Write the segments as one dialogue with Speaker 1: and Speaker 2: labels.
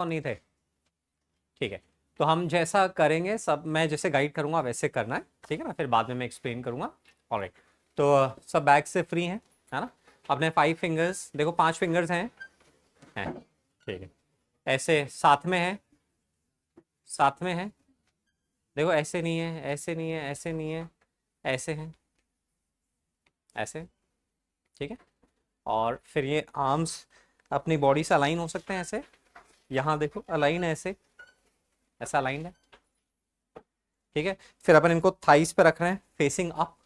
Speaker 1: और नहीं थे? ठीक है, तो हम जैसा करेंगे सब, मैं जैसे गाइड करूंगा वैसे करना है, ठीक है ना, फिर बाद में मैं एक्सप्लेन करूंगा। ऑलराइट, तो सब बैग से फ्री हैं, है ना? अपने 5 फिंगर्स देखो, 5 फिंगर्स हैं, ठीक है, ऐसे साथ में है, साथ में है, देखो ऐसे नहीं है, ऐसे नहीं है, ऐसे नहीं है, ऐसे हैं, ऐसे, ठीक है। और फिर ये आर्म्स अपनी बॉडी से अलाइन हो सकते हैं ऐसे, यहाँ देखो अलाइन है ऐसे, ऐसा अलाइन है, ठीक है। फिर अपन इनको थाइस पे रख रहे हैं फेसिंग अप,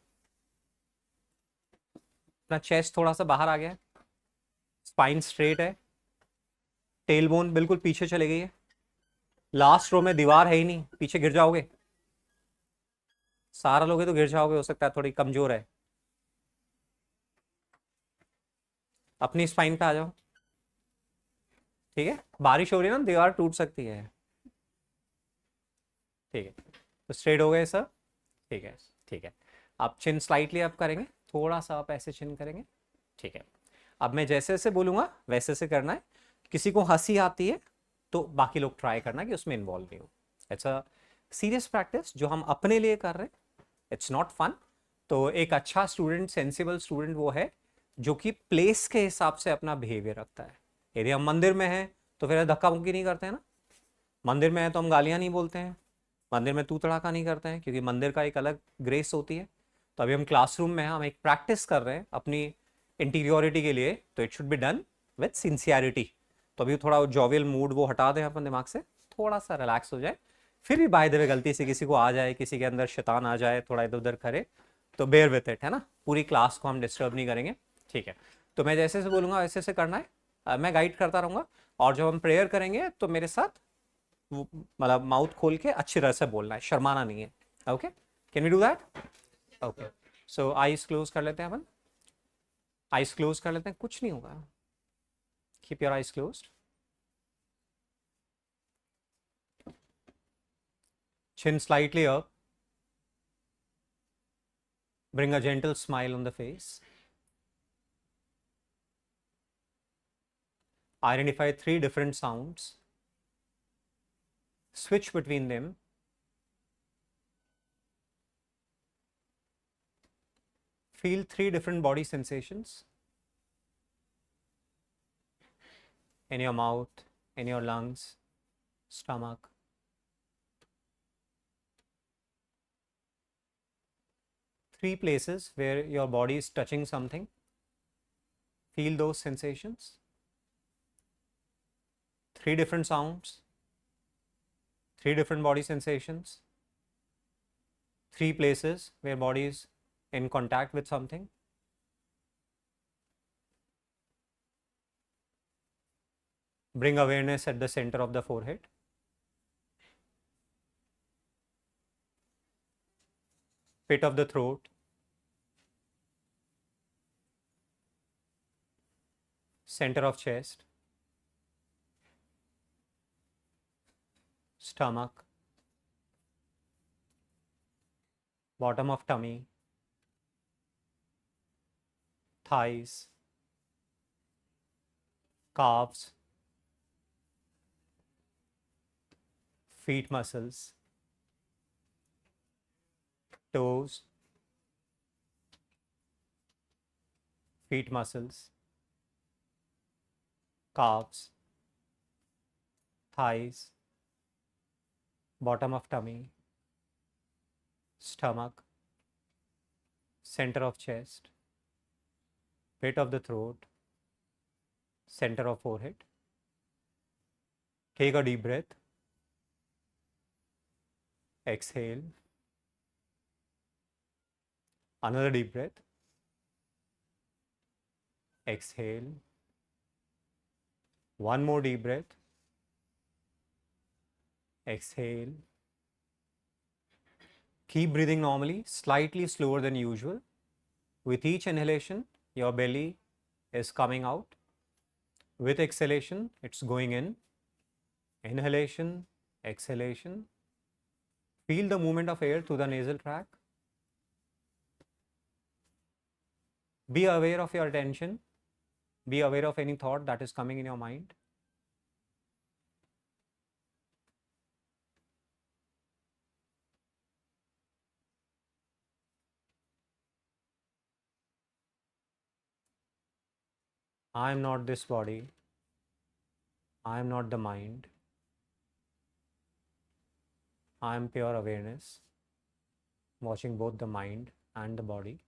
Speaker 1: अपना चेस्ट थोड़ा सा बाहर आ गया है, स्पाइन स्ट्रेट है, टेल बोन बिल्कुल पीछे चले गई है, लास्ट रो में दीवार है ही नहीं, पीछे गिर जाओगे, सारा लोगे तो गिर जाओगे, हो सकता है थोड़ी कमजोर है, अपनी स्पाइन पे आ जाओ, ठीक है। बारिश हो रही है ना, दीवार टूट सकती है, ठीक है। तो स्ट्रेट हो गए सर, ठीक है, ठीक है। आप चिन स्लाइटली अप करेंगे, थोड़ा सा आप ऐसे चिन करेंगे, ठीक है। अब मैं जैसे जैसे बोलूंगा वैसे वैसे करना है, किसी को हंसी आती है तो बाकी लोग ट्राई करना कि उसमें इन्वॉल्व नहीं हो। इट्स अ सीरियस प्रैक्टिस जो हम अपने लिए कर रहे हैं, इट्स नॉट फन। तो एक अच्छा स्टूडेंट, सेंसिबल स्टूडेंट वो है जो कि प्लेस के हिसाब से अपना बिहेवियर रखता है। यदि हम मंदिर में हैं तो फिर धक्का मुक्की नहीं करते हैं ना, मंदिर में है तो हम गालियां नहीं बोलते हैं, मंदिर में तू तड़ाका नहीं करते हैं, क्योंकि मंदिर का एक अलग ग्रेस होती है। तो अभी हम क्लासरूम में हैं, हम एक प्रैक्टिस कर रहे हैं अपनी इंटीरियोरिटी के लिए, तो it should be done with sincerity. तो अभी थोड़ा जॉवियल मूड वो हटा दें अपन दिमाग से, थोड़ा सा रिलैक्स हो जाए। फिर भी बाय द वे गलती से किसी को आ जाए, किसी के अंदर शैतान आ जाए, थोड़ा इधर उधर करे, तो बेयर विथ इट, है ना, पूरी क्लास को हम डिस्टर्ब नहीं करेंगे, ठीक है। तो मैं जैसे से बोलूंगा वैसे से करना है, मैं गाइड करता रहूंगा। और जब हम प्रेयर करेंगे तो मेरे साथ मतलब माउथ खोल के अच्छी तरह से बोलना है, शर्माना नहीं है, okay? Can we do that? Okay, so eyes close कर लेते हैं अपन, आईज क्लोज कर लेते हैं, कुछ नहीं होगा, keep your eyes closed, chin slightly up, bring a gentle smile on the face, identify 3 different sounds, switch between them, feel 3 different body sensations in your mouth, in your lungs, stomach. Three places where your body is touching something. Feel those sensations. 3 different sounds, 3 different body sensations, 3 places where body is in contact with something. Bring awareness at the center of the forehead. Pit of the throat. Center of chest. Stomach. Bottom of tummy. Thighs. Calves. Feet muscles. Toes. Feet muscles. Calves. Thighs. Bottom of tummy. Stomach. Center of chest. Pit of the throat. Center of forehead. Take a deep breath. Exhale. Another deep breath. Exhale. One more deep breath. Exhale. Keep breathing normally, slightly slower than usual. With each inhalation, your belly is coming out. With exhalation, it's going in. Inhalation, exhalation. Feel the movement of air through the nasal tract. Be aware of your attention. Be aware of any thought that is coming in your mind. I am not this body. I am not the mind. I am pure awareness, watching both the mind and the body.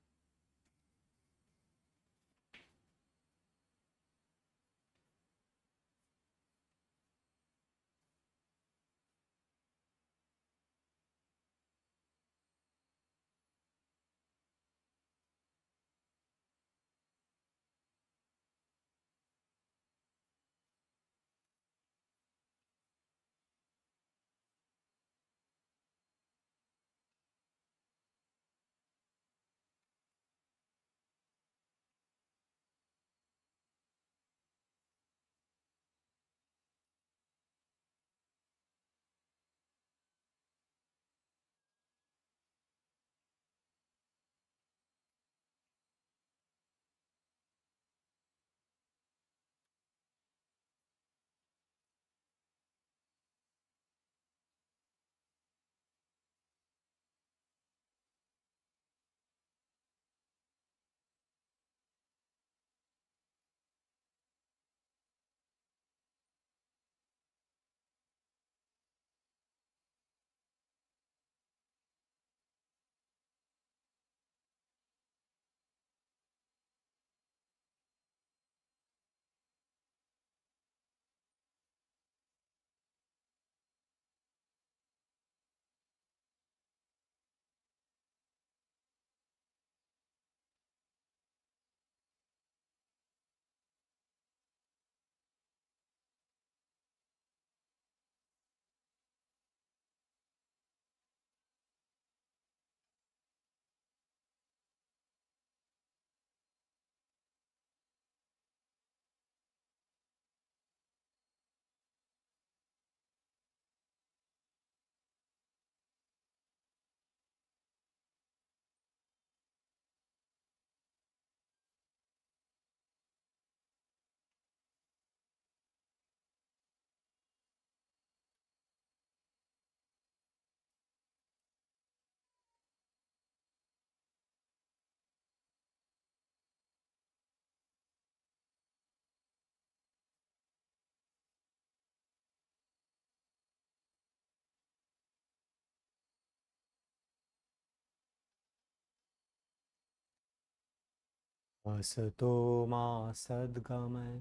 Speaker 1: असतो मा सद्गमय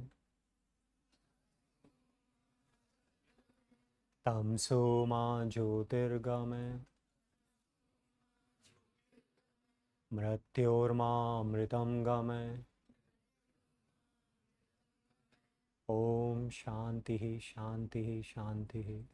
Speaker 1: तमसो मा ज्योतिर्गमय मृत्योर्मा अमृतं गमय। ओम शांति शांति शांति।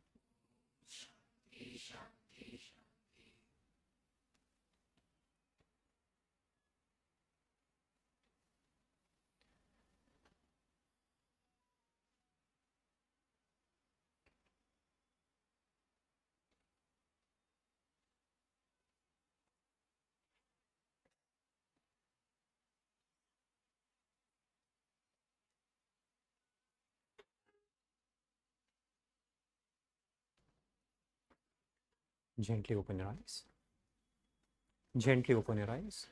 Speaker 1: Gently open your eyes. Gently open your eyes.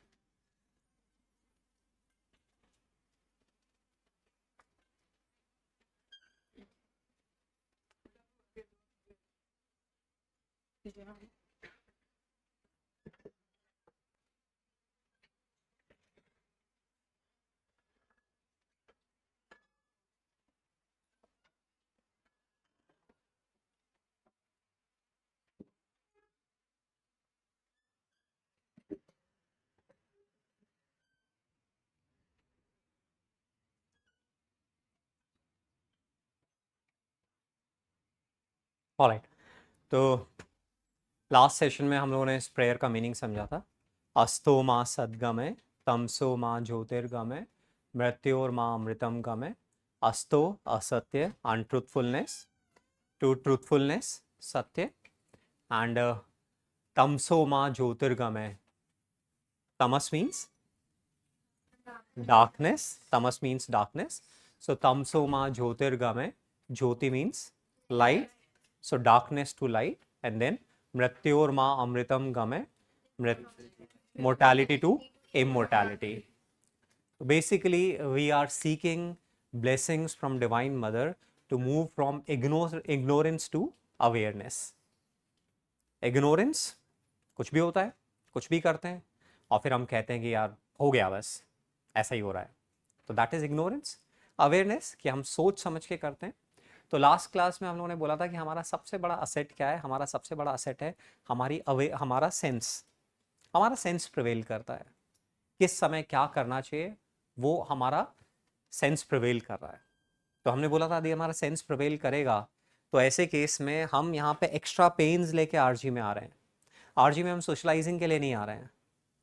Speaker 1: Alright, तो last session में हम लोगों ने इस प्रेयर का मीनिंग समझा था। अस्तो माँ सद्गमय तमसो माँ ज्योतिर्गमय मृत्योर माँ अमृतम गमय। अस्तो असत्य अनट्रूथफुलनेस टू ट्रूथफुलनेस सत्य एंड तमसो माँ ज्योतिर्गमय। Tamas means darkness. Tamas means darkness. So tamso ma jyotirgame. Jyoti means light. So darkness to light. And then mrityor ma amritam game. Mortality to immortality. Basically, we are seeking blessings from divine mother to move from ignorance to awareness. Ignorance कुछ भी होता है, कुछ भी करते हैं और फिर हम कहते हैं कि यार हो गया, बस ऐसा ही हो रहा है, तो दैट इज इग्नोरेंस. अवेयरनेस कि हम सोच समझ के करते हैं. तो लास्ट क्लास में हम लोगों ने बोला था कि हमारा सबसे बड़ा असेट क्या है. हमारा सबसे बड़ा असेट है हमारा सेंस. हमारा सेंस प्रिवेल करता है. किस समय क्या करना चाहिए वो हमारा सेंस प्रिवेल कर रहा है. तो हमने बोला था यदि हमारा सेंस प्रिवेल करेगा तो ऐसे केस में हम यहाँ पे एक्स्ट्रा पेन्स लेके आरजी में आ रहे हैं. आरजी में हम सोशलाइजिंग के लिए नहीं आ रहे हैं.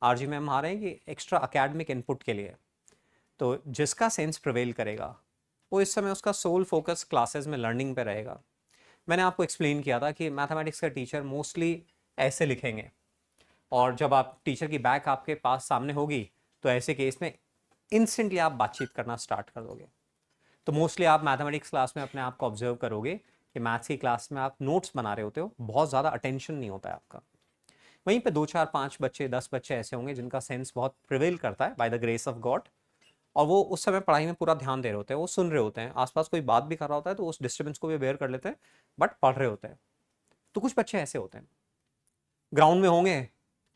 Speaker 1: आरजी में हम आ रहे हैं कि एक्स्ट्रा अकेडमिक इनपुट के लिए. तो जिसका सेंस प्रिवेल करेगा वो इस समय उसका सोल फोकस क्लासेस में लर्निंग पे रहेगा. मैंने आपको एक्सप्लेन किया था कि मैथमेटिक्स का टीचर मोस्टली ऐसे लिखेंगे और जब आप टीचर की बैक आपके पास सामने होगी तो ऐसे केस में इंस्टेंटली आप बातचीत करना स्टार्ट कर दोगे. तो मोस्टली आप मैथमेटिक्स क्लास में अपने आप को ऑब्जर्व करोगे कि मैथ्स की क्लास में आप नोट्स बना रहे होते हो, बहुत ज़्यादा अटेंशन नहीं होता है आपका. वहीं पे 2 4 5 बच्चे 10 बच्चे ऐसे होंगे जिनका सेंस बहुत प्रिवेल करता है by the grace of God, और वो उस समय पढ़ाई में पूरा ध्यान दे रहे होते हैं, वो सुन रहे होते हैं, आसपास कोई बात भी कर रहा होता है तो उस डिस्टर्बेंस को भी बेयर कर लेते हैं बट पढ़ रहे होते हैं. तो कुछ बच्चे ऐसे होते हैं ग्राउंड में होंगे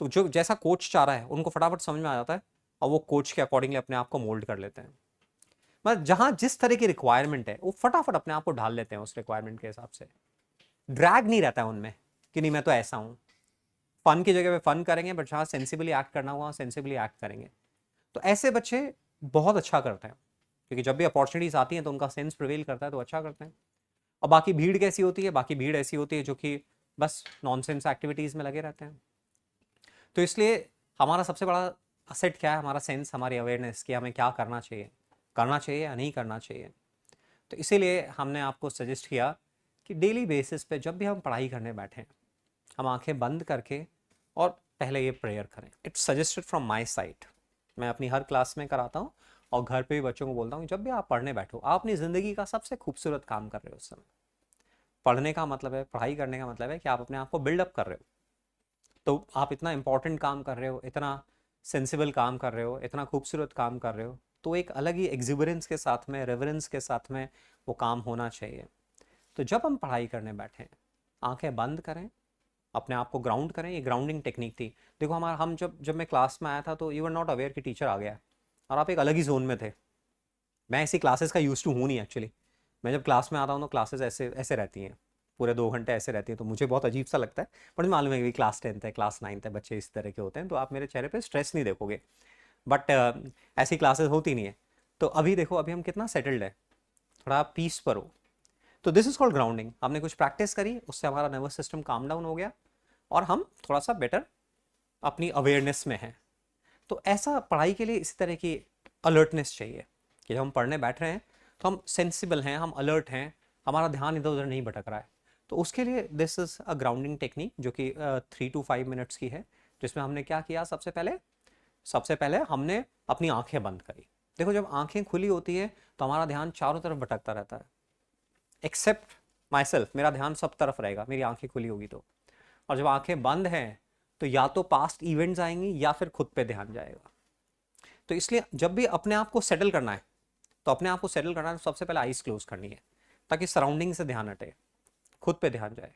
Speaker 1: तो जो जैसा कोच चाह रहा है उनको फटाफट समझ में आ जाता है और वो कोच के अकॉर्डिंगली अपने आप को मोल्ड कर लेते हैं. मतलब जहां जिस तरह की रिक्वायरमेंट है वो फटाफट अपने आप को ढाल लेते हैं उस रिक्वायरमेंट के हिसाब से. ड्रैग नहीं रहता है उनमें कि नहीं मैं तो ऐसा हूं. फन की जगह पे फन करेंगे बट जहां सेंसिबली एक्ट करना हुआ सेंसिबली एक्ट करेंगे. तो ऐसे बच्चे बहुत अच्छा करते हैं क्योंकि जब भी अपॉर्चुनिटीज आती हैं तो उनका सेंस प्रिवेल करता है तो अच्छा करते हैं. और बाकी भीड़ कैसी होती है, बाकी भीड़ ऐसी होती है जो कि बस नॉनसेंस एक्टिविटीज में लगे रहते हैं. तो इसलिए हमारा सबसे बड़ा असेट क्या है, हमारा सेंस, हमारी अवेयरनेस कि हमें क्या करना चाहिए या नहीं करना चाहिए. तो इसीलिए हमने आपको सजेस्ट किया कि डेली बेसिस पे जब भी हम पढ़ाई करने बैठें हम आंखें बंद करके और पहले ये प्रेयर करें. It's suggested from my side. मैं अपनी हर क्लास में कराता हूँ और घर पे भी बच्चों को बोलता हूँ जब भी आप पढ़ने बैठो आप अपनी ज़िंदगी का सबसे खूबसूरत काम कर रहे हो उस समय. पढ़ने का मतलब है, पढ़ाई करने का मतलब है कि आप अपने आप को बिल्डअप कर रहे हो. तो आप इतना इंपॉर्टेंट काम कर रहे हो, इतना सेंसिबल काम कर रहे हो, इतना खूबसूरत काम कर रहे हो, तो एक अलग ही एग्जिबरेंस के साथ में, रेवरेंस के साथ में वो काम होना चाहिए. तो जब हम पढ़ाई करने बैठें आंखें बंद करें, अपने आप को ग्राउंड करें. ये ग्राउंडिंग टेक्निक थी. देखो हमारा हम जब मैं क्लास में आया था तो यू आर नॉट अवेयर कि टीचर आ गया और आप एक अलग ही जोन में थे. मैं ऐसी क्लासेस का यूज टू हूँ नहीं एक्चुअली. मैं जब क्लास में आता हूँ तो क्लासेस ऐसे ऐसे रहती हैं, पूरे 2 घंटे ऐसे रहती हैं, तो मुझे बहुत अजीब सा लगता है. पर मुझे मालूम है कि क्लास 10th है, क्लास 9th है, बच्चे इस तरह के होते हैं तो आप मेरे चेहरे पे स्ट्रेस नहीं देखोगे. बट ऐसी क्लासेस होती नहीं है. तो अभी देखो अभी हम कितना सेटल्ड है, थोड़ा आप पीस पर हो. तो दिस इज कॉल्ड ग्राउंडिंग. हमने कुछ प्रैक्टिस करी, उससे हमारा नर्वस सिस्टम काम डाउन हो गया और हम थोड़ा सा बेटर अपनी अवेयरनेस में हैं. तो ऐसा पढ़ाई के लिए इसी तरह की अलर्टनेस चाहिए कि जब हम पढ़ने बैठ रहे हैं तो हम सेंसिबल हैं, हम अलर्ट हैं, हमारा ध्यान इधर उधर नहीं भटक रहा है. तो उसके लिए this is a grounding technique जो कि 3 to 5 मिनट्स की है, जिसमें हमने क्या किया, सबसे पहले हमने अपनी आंखें बंद करी. देखो जब आंखें खुली होती है तो हमारा ध्यान चारों तरफ भटकता रहता है. एक्सेप्ट माई सेल्फ, मेरा ध्यान सब तरफ रहेगा, मेरी आंखें खुली होगी तो. और जब आंखें बंद हैं तो या तो पास्ट इवेंट्स आएंगी या फिर खुद पे ध्यान जाएगा. तो इसलिए जब भी अपने आप को सेटल करना है तो अपने आप को सेटल करना है तो सबसे पहले आईज क्लोज करनी है ताकि सराउंडिंग से ध्यान हटे, खुद पे ध्यान जाए.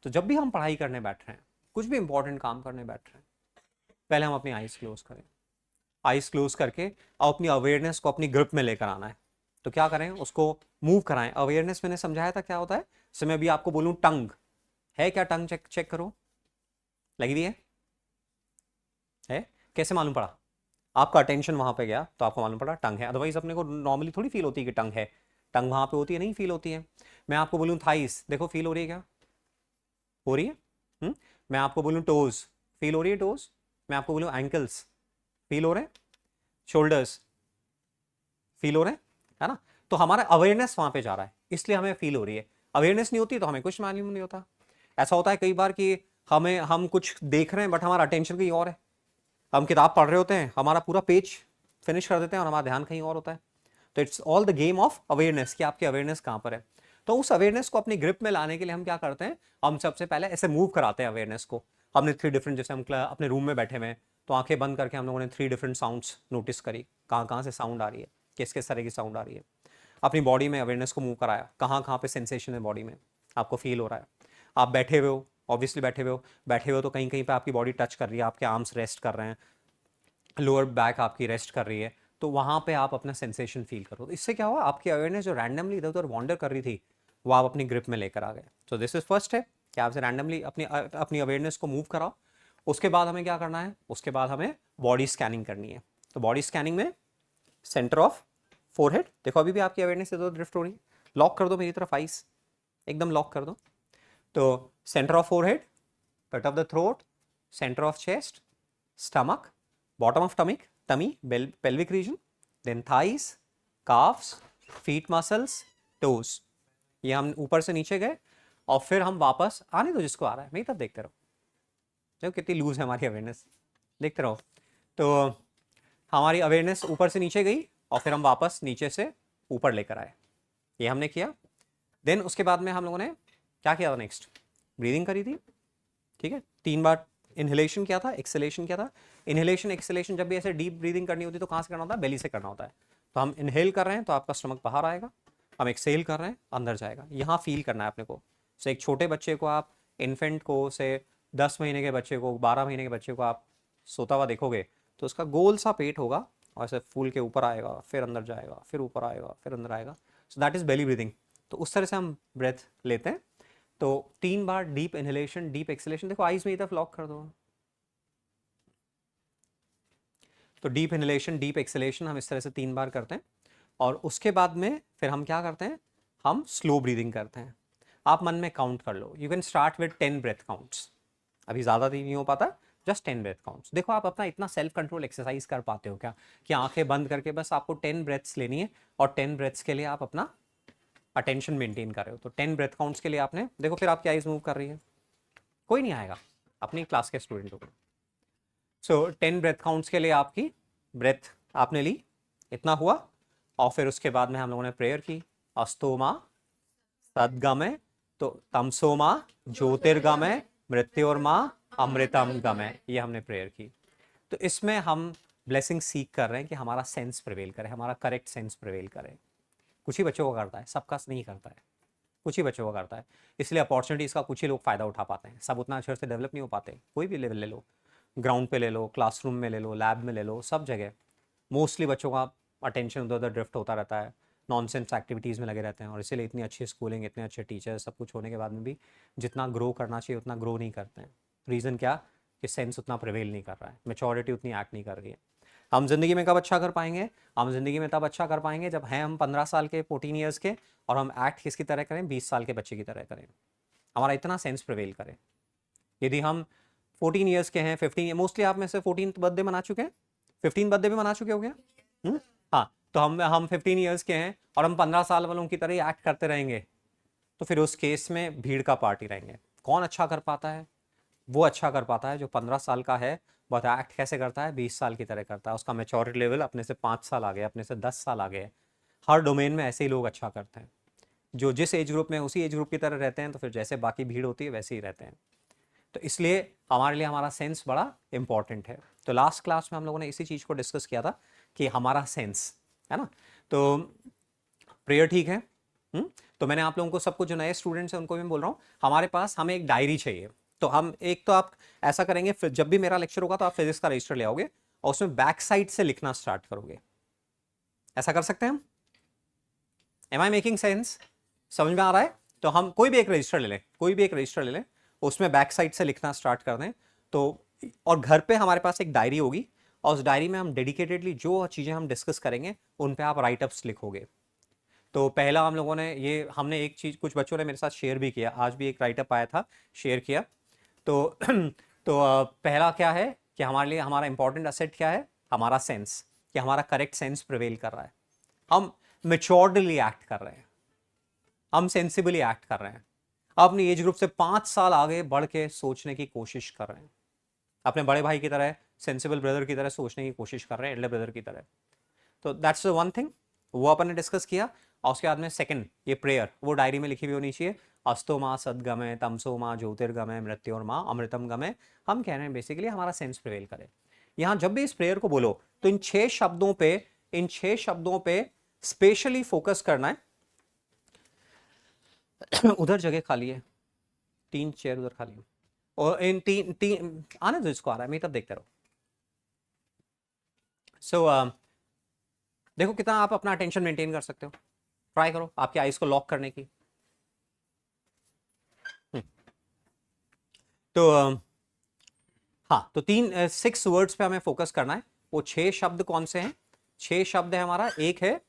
Speaker 1: तो जब भी हम पढ़ाई करने बैठ रहे हैं, कुछ भी इंपॉर्टेंट काम करने बैठ रहे हैं, पहले हम अपनी आईज क्लोज करें. आईज क्लोज करके और अपनी अवेयरनेस को अपनी ग्रिप में लेकर आना है. तो क्या करें, उसको मूव कराएं. अवेयरनेस मैंने समझाया था क्या होता है. जैसे मैं अभी आपको बोलूं टंग है क्या, टंग चेक करो, लगी हुई है, कैसे मालूम पड़ा, आपका अटेंशन वहां पे गया तो आपको मालूम पड़ा टंग है. अदरवाइज अपने को नॉर्मली थोड़ी फील होती है कि टंग है, टंग वहां पे होती है, नहीं फील होती है. मैं आपको बोलूं थाइस, देखो फील हो रही है क्या, हो रही है. मैं आपको बोलूं टोज, फील हो रही है टोज. मैं आपको बोलूं एंकल्स, फील हो रहे हैं. शोल्डर्स फील हो रहे हैं, है ना. तो हमारा अवेयरनेस वहां पे जा रहा है इसलिए हमें फील हो रही है. अवेयरनेस नहीं होती तो हमें कुछ मालूम नहीं होता. ऐसा होता है कई बार कि हम कुछ देख रहे हैं बट हमारा अटेंशन कहीं और है. हम किताब पढ़ रहे होते हैं, हमारा पूरा पेज फिनिश कर देते हैं और हमारा ध्यान कहीं और होता है. तो it's all the game of awareness कि आपकी अवेयरनेस कहाँ पर है. तो उस अवेयरनेस को अपनी ग्रिप में लाने के लिए हम क्या करते हैं, हम सबसे पहले ऐसे मूव कराते हैं अवेयरनेस को. हमने 3 डिफरेंट, जैसे हम अपने रूम में बैठे हुए हैं तो आंखें बंद करके हम लोगों ने 3 डिफरेंट साउंड्स नोटिस करी, कहाँ कहाँ से साउंड आ रही है, किस किस तरह की साउंड आ रही है. अपनी बॉडी में अवेयरनेस को मूव कराया, कहाँ कहाँ पे सेंसेशन है बॉडी में आपको फील हो रहा है। आप बैठे हुए हो, ऑब्वियसली बैठे हुए हो तो कहीं कहीं पे आपकी बॉडी टच कर रही है, आपके आर्म्स रेस्ट कर रहे हैं, लोअर बैक आपकी रेस्ट कर रही है, तो वहाँ पे आप अपना सेंसेशन फील करो। तो इससे क्या हुआ, आपकी अवेयरनेस जो रैंडमली इधर उधर वॉन्डर कर रही थी वो आप अपनी ग्रिप में लेकर आ गए। तो दिस इज फर्स्ट स्टेप कि आपसे रैंडमली अपनी अवेयरनेस को मूव कराओ। उसके बाद हमें क्या करना है, उसके बाद हमें बॉडी स्कैनिंग करनी है। तो बॉडी स्कैनिंग में सेंटर ऑफ फोरहेड, देखो अभी भी आपकी अवेयरनेस इधर ड्रिफ्ट हो रही है, लॉक कर दो मेरी तरफ आइस, एकदम लॉक कर दो। तो centre of forehead, pit of the throat, center of chest, stomach, bottom of tummy, pelvic region, then thighs, calves, feet muscles, toes। ये हम ऊपर से नीचे गए और फिर हम वापस आने दो, जिसको आ रहा है मेरी तरफ देखते रहो, देखो कितनी लूज है हमारी अवेयरनेस, देखते रहो। तो हमारी अवेयरनेस ऊपर से नीचे गई और फिर हम वापस नीचे से ऊपर लेकर आए, ये हमने किया। देन उसके बाद में हम लोगों ने क्या किया था, नेक्स्ट ब्रीदिंग करी थी, ठीक है। 3 बार इनहेलेशन किया था, एक्सेलेशन किया था। इनहेलेशन एक्सेलेशन जब भी ऐसे डीप ब्रीदिंग करनी होती है तो कहाँ से करना होता है, बेली से करना होता है। तो हम इनहेल कर रहे हैं तो आपका स्टमक बाहर आएगा, हम एक्सेल कर रहे हैं अंदर जाएगा, यहाँ फील करना है अपने को। से एक छोटे बच्चे को आप, इन्फेंट को, से 10 महीने के बच्चे को, 12 महीने के बच्चे को आप सोता हुआ देखोगे तो उसका गोल सा पेट होगा और ऐसे फूल के ऊपर आएगा, फिर अंदर जाएगा, फिर ऊपर आएगा, फिर अंदर आएगा। So that is belly breathing. तो उस तरह से हम ब्रेथ लेते हैं। तो 3 बार डीप इनहेलेशन, डीप एक्सेलेशन, देखो आईज में तरफ लॉक कर दो। तो डीप इनहेलेशन, डीप एक्सेलेशन हम इस तरह से 3 बार करते हैं और उसके बाद में फिर हम क्या करते हैं, हम स्लो ब्रीदिंग करते हैं। आप मन में काउंट कर लो, you can start with 10 breath counts, अभी ज़्यादा नहीं हो पाता, जस्ट 10 ब्रेथ काउंट्स। देखो आप अपना इतना सेल्फ कंट्रोल एक्सरसाइज कर पाते हो क्या, कि आंखें बंद करके बस आपको 10 ब्रेथ्स लेनी है और 10 ब्रेथ्स के लिए आप अपना अटेंशन मेंटेन कर रहे हो। तो 10 ब्रेथ काउंट्स के लिए आपने देखो, फिर आपकी आईज मूव कर रही है, कोई नहीं आएगा, अपनी क्लास के स्टूडेंटों को। सो 10 ब्रेथ काउंट्स के लिए आपकी ब्रेथ आपने ली, इतना हुआ। और फिर उसके बाद में हम लोगों ने प्रेयर की, अस्तोमा सद्गमय, तो तमसोमा ज्योतिर्गमय, मृत्योर्मा अमृतम गमय, ये हमने प्रेयर की। तो इसमें हम ब्लेसिंग सीख कर रहे हैं कि हमारा सेंस प्रिवेल करे, हमारा करेक्ट सेंस प्रिवेल करे। कुछ ही बच्चों को करता है, सबका नहीं करता है, कुछ ही बच्चों को करता है। इसलिए अपॉर्चुनिटीज़ का कुछ ही लोग फ़ायदा उठा पाते हैं, सब उतना अच्छे से डेवलप नहीं हो पाते। कोई भी लेवल ले लो, ग्राउंड पे ले लो, क्लासरूम में ले लो, लैब में ले लो, सब जगह मोस्टली बच्चों का अटेंशन उधर उधर ड्रिफ्ट होता रहता है, नॉनसेंस एक्टिविटीज़ में लगे रहते हैं। और इसीलिए इतनी अच्छी स्कूलिंग, इतने अच्छे टीचर्स, सब कुछ होने के बाद में भी जितना ग्रो करना चाहिए उतना ग्रो नहीं करते हैं। रीज़न क्या, कि सेंस उतना प्रिवेल नहीं कर रहा है, मेचोरिटी उतनी एक्ट नहीं कर रही है। हम ज़िंदगी में कब अच्छा कर पाएंगे, हम ज़िंदगी में तब अच्छा कर पाएंगे जब हैं हम 15 साल के, 14 ईयर्स के, और हम एक्ट किसकी तरह करें, 20 साल के बच्चे की तरह करें, हमारा इतना सेंस प्रिवेल करे। यदि हम 14 ईयर्स के हैं, 15, मोस्टली आप में से 14th बर्थडे मना चुके हैं, 15 बर्थडे भी मना चुके हो गया, हाँ। तो हम 15 ईयर्स के हैं और हम 15 साल वालों की तरह ही एक्ट करते रहेंगे, तो फिर उस केस में भीड़ का पार्टी रहेंगे। कौन अच्छा कर पाता है, वो अच्छा कर पाता है जो 15 साल का है, बहुत एक्ट कैसे करता है, 20 साल की तरह करता है, उसका मेच्योरिटी लेवल अपने से 5 साल आगे, अपने से 10 साल आगे है। हर डोमेन में ऐसे ही लोग अच्छा करते हैं, जो जिस एज ग्रुप में उसी एज ग्रुप की तरह रहते हैं, तो फिर जैसे बाकी भीड़ होती है वैसे ही रहते हैं। तो इसलिए हमारे लिए हमारा सेंस बड़ा इंपॉर्टेंट है। तो लास्ट क्लास में हम लोगों ने इसी चीज़ को डिस्कस किया था कि हमारा सेंस है ना। तो प्रेयर ठीक है, तो मैंने आप लोगों को, सबको जो नए स्टूडेंट्स हैं उनको भी बोल रहा हूँ, हमारे पास हमें एक डायरी चाहिए। तो हम एक, तो आप ऐसा करेंगे, फिर जब भी मेरा लेक्चर होगा तो आप फिजिक्स का रजिस्टर ले आओगे और उसमें बैक साइड से लिखना स्टार्ट करोगे। ऐसा कर सकते हैं हम? Am I making sense? समझ में आ रहा है? तो हम कोई भी एक रजिस्टर ले लें, कोई भी एक रजिस्टर ले लें, उसमें बैक साइड से लिखना स्टार्ट कर दें। तो और घर पे हमारे पास एक डायरी होगी और उस डायरी में हम डेडिकेटेडली जो चीज़ें हम डिस्कस करेंगे उन पे आप राइटअप्स लिखोगे। तो पहला हम लोगों ने ये, हमने एक चीज़, कुछ बच्चों ने मेरे साथ शेयर भी किया, आज भी एक राइटअप आया था, शेयर किया। तो पहला क्या है कि हमारे लिए हमारा इंपॉर्टेंट असेट क्या है, हमारा सेंस, कि हमारा करेक्ट सेंस प्रिवेल कर रहा है, हम मेच्योर्डली एक्ट कर रहे हैं, हम सेंसिबली एक्ट कर रहे हैं, अपनी एज ग्रुप से 5 साल आगे बढ़ के सोचने की कोशिश कर रहे हैं, अपने बड़े भाई की तरह, सेंसिबल ब्रदर की तरह सोचने की कोशिश कर रहे हैं, एल्डर ब्रदर की तरह। तो दैट्स द वन थिंग, वो अपन ने डिस्कस किया। और उसके बाद में सेकंड, ये प्रेयर वो डायरी में लिखी हुई होनी चाहिए, अस्तो माँ सदगमय, तमसो माँ ज्योतिर्गमय, मृत्योर माँ अमृतम गमय। हम कह रहे हैं बेसिकली हमारा सेंस प्रिवेल करे। यहाँ जब भी इस प्रेयर को बोलो तो इन 6 शब्दों पे, इन 6 शब्दों पे स्पेशली फोकस करना है। उधर जगह खाली है, 3 चेयर उधर खाली है, और इन तीन तीन आने दो, इसको आ रहा है, मेरी तरफ देखते रहो। सो देखो कितना आप अपना अटेंशन मेंटेन कर सकते हो, ट्राई करो आपकी आईज को लॉक करने की। हम्म, तो हाँ, तो 6 वर्ड्स पे हमें फोकस करना है। वो 6 शब्द कौन से हैं? 6 शब्द है हमारा। एक है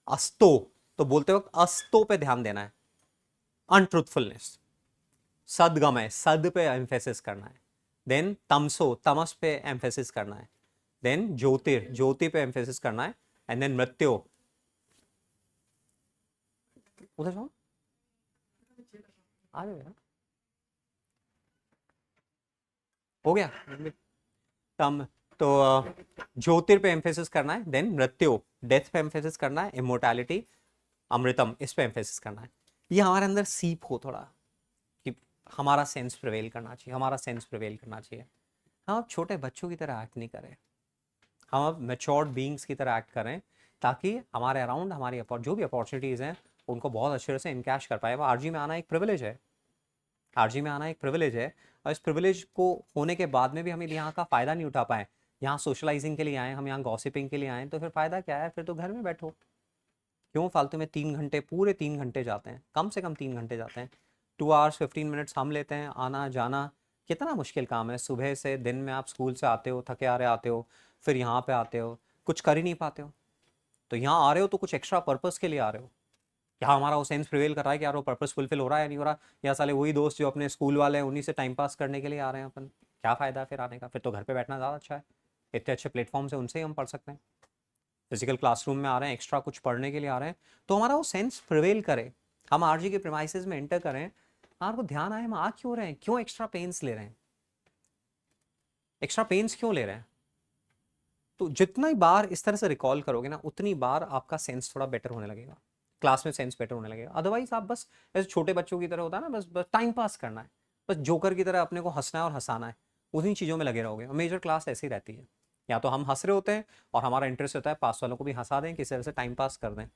Speaker 1: अस्तो, तो बोलते वक्त अस्तो पे ध्यान देना है, अनट्रूथफुलनेस। सदगम है, सद पे एम्फेसिस करना है। देन तमसो, तमस पे एम्फेसिस करना है। देन ज्योतिर, ज्योति पे एम्फेसिस करना है। एंड देन मृत्यु, उधर जाओ, आ जाओ यार, हो गया। तम तो ज्योतिर पे एम्फेसिस करना है। देन मृत्यु, डेथ पे एम्फेसिस करना है। इमोर्टैलिटी, अमृतम, इस पे एम्फेसिस करना है। ये हमारे अंदर सीप हो थोड़ा, कि हमारा सेंस प्रिवेल करना चाहिए, हमारा सेंस प्रिवेल करना चाहिए। हम अब छोटे बच्चों की तरह एक्ट नहीं करें, हम अब मैच्योर्ड बीइंग्स की तरह एक्ट करें, ताकि हमारे अराउंड हमारी जो भी अपॉर्चुनिटीज़ हैं उनको बहुत अच्छे से इनकैश कर पाए। आरजी में आना एक प्रिविलेज है, आरजी में आना एक प्रिविलेज है, और इस प्रिविलेज को होने के बाद में भी हम यहाँ का फ़ायदा नहीं उठा पाए, यहाँ सोशलाइजिंग के लिए आए, हम यहाँ गॉसिपिंग के लिए आए, तो फिर फ़ायदा क्या है? फिर तो घर में बैठो, क्यों फालतू में 3 घंटे, पूरे 3 घंटे जाते हैं, कम से कम 3 घंटे जाते हैं। 2 hours 15 minutes हम लेते हैं, आना जाना कितना मुश्किल काम है। सुबह से दिन में आप स्कूल से आते हो, थके आ रहे आते हो, फिर यहाँ पे आते हो, कुछ कर ही नहीं पाते हो। तो यहाँ आ रहे हो तो कुछ एक्स्ट्रा पर्पस के लिए आ रहे हो। क्या हमारा वो सेंस प्रिवेल कर रहा है कि यार वो पर्पस फुलफिल हो रहा है या नहीं हो रहा, या साले वही दोस्त जो अपने स्कूल वाले हैं उन्हीं से टाइम पास करने के लिए आ रहे हैं अपन? क्या फ़ायदा है फिर आने का? फिर तो घर पे बैठना ज़्यादा अच्छा है, इतने अच्छे प्लेटफॉर्म से उनसे ही हम पढ़ सकते हैं। फिजिकल क्लासरूम में आ रहे हैं, एक्स्ट्रा कुछ पढ़ने के लिए आ रहे हैं, तो हमारा वो सेंस प्रिवेल करे, हम आरजी के प्रेमाइसेस में एंटर करें, आपको ध्यान आए हम आ क्यों रहे हैं, क्यों एक्स्ट्रा पेन्स ले रहे हैं, एक्स्ट्रा पेन्स क्यों ले रहे हैं। तो जितना ही बार इस तरह से रिकॉल करोगे ना, उतनी बार आपका सेंस थोड़ा बेटर होने लगेगा, क्लास में सेंस बेटर होने लगेगा। अदरवाइज आप बस ऐसे छोटे बच्चों की तरह होता है ना, बस बस टाइम पास करना है, बस जोकर की तरह अपने को हंसना है और हंसाना है, उन्हीं चीज़ों में लगे रहोगे। मेजर क्लास ऐसी रहती है, या तो हम हंस रहे होते हैं और हमारा इंटरेस्ट होता है पास वालों को भी हंसा दें, किसी तरह से टाइम पास कर दें,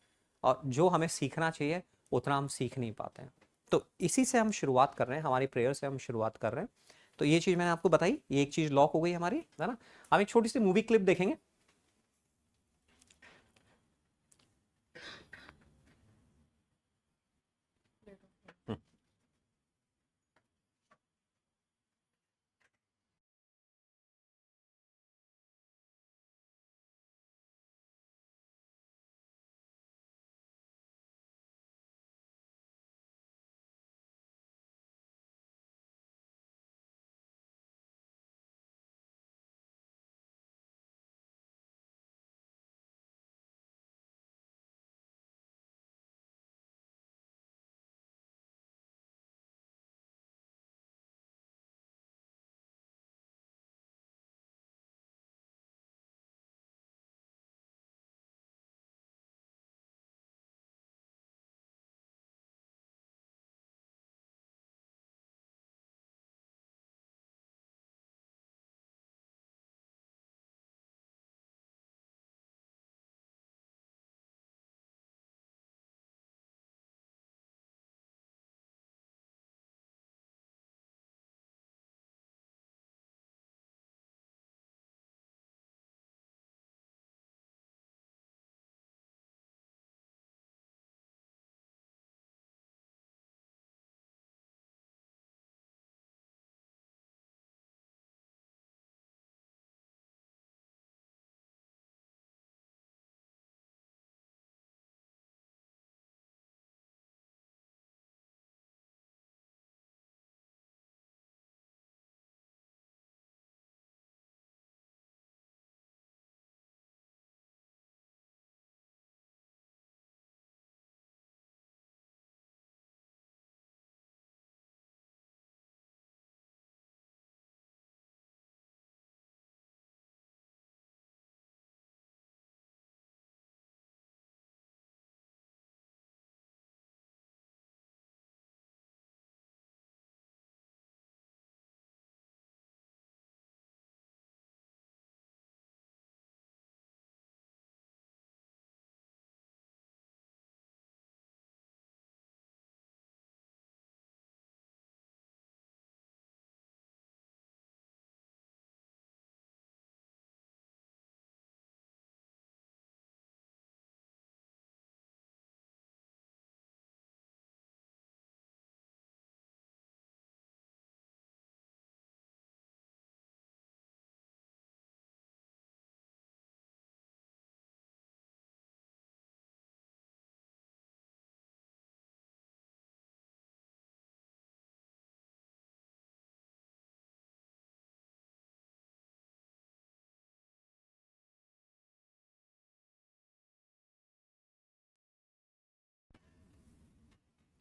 Speaker 1: और जो हमें सीखना चाहिए उतना हम सीख नहीं पाते हैं। तो इसी से हम शुरुआत कर रहे हैं, हमारी प्रेयर से हम शुरुआत कर रहे हैं। तो ये चीज़ मैंने आपको बताई, ये एक चीज़ लॉक हो गई हमारी, है ना। हम एक छोटी सी मूवी क्लिप देखेंगे।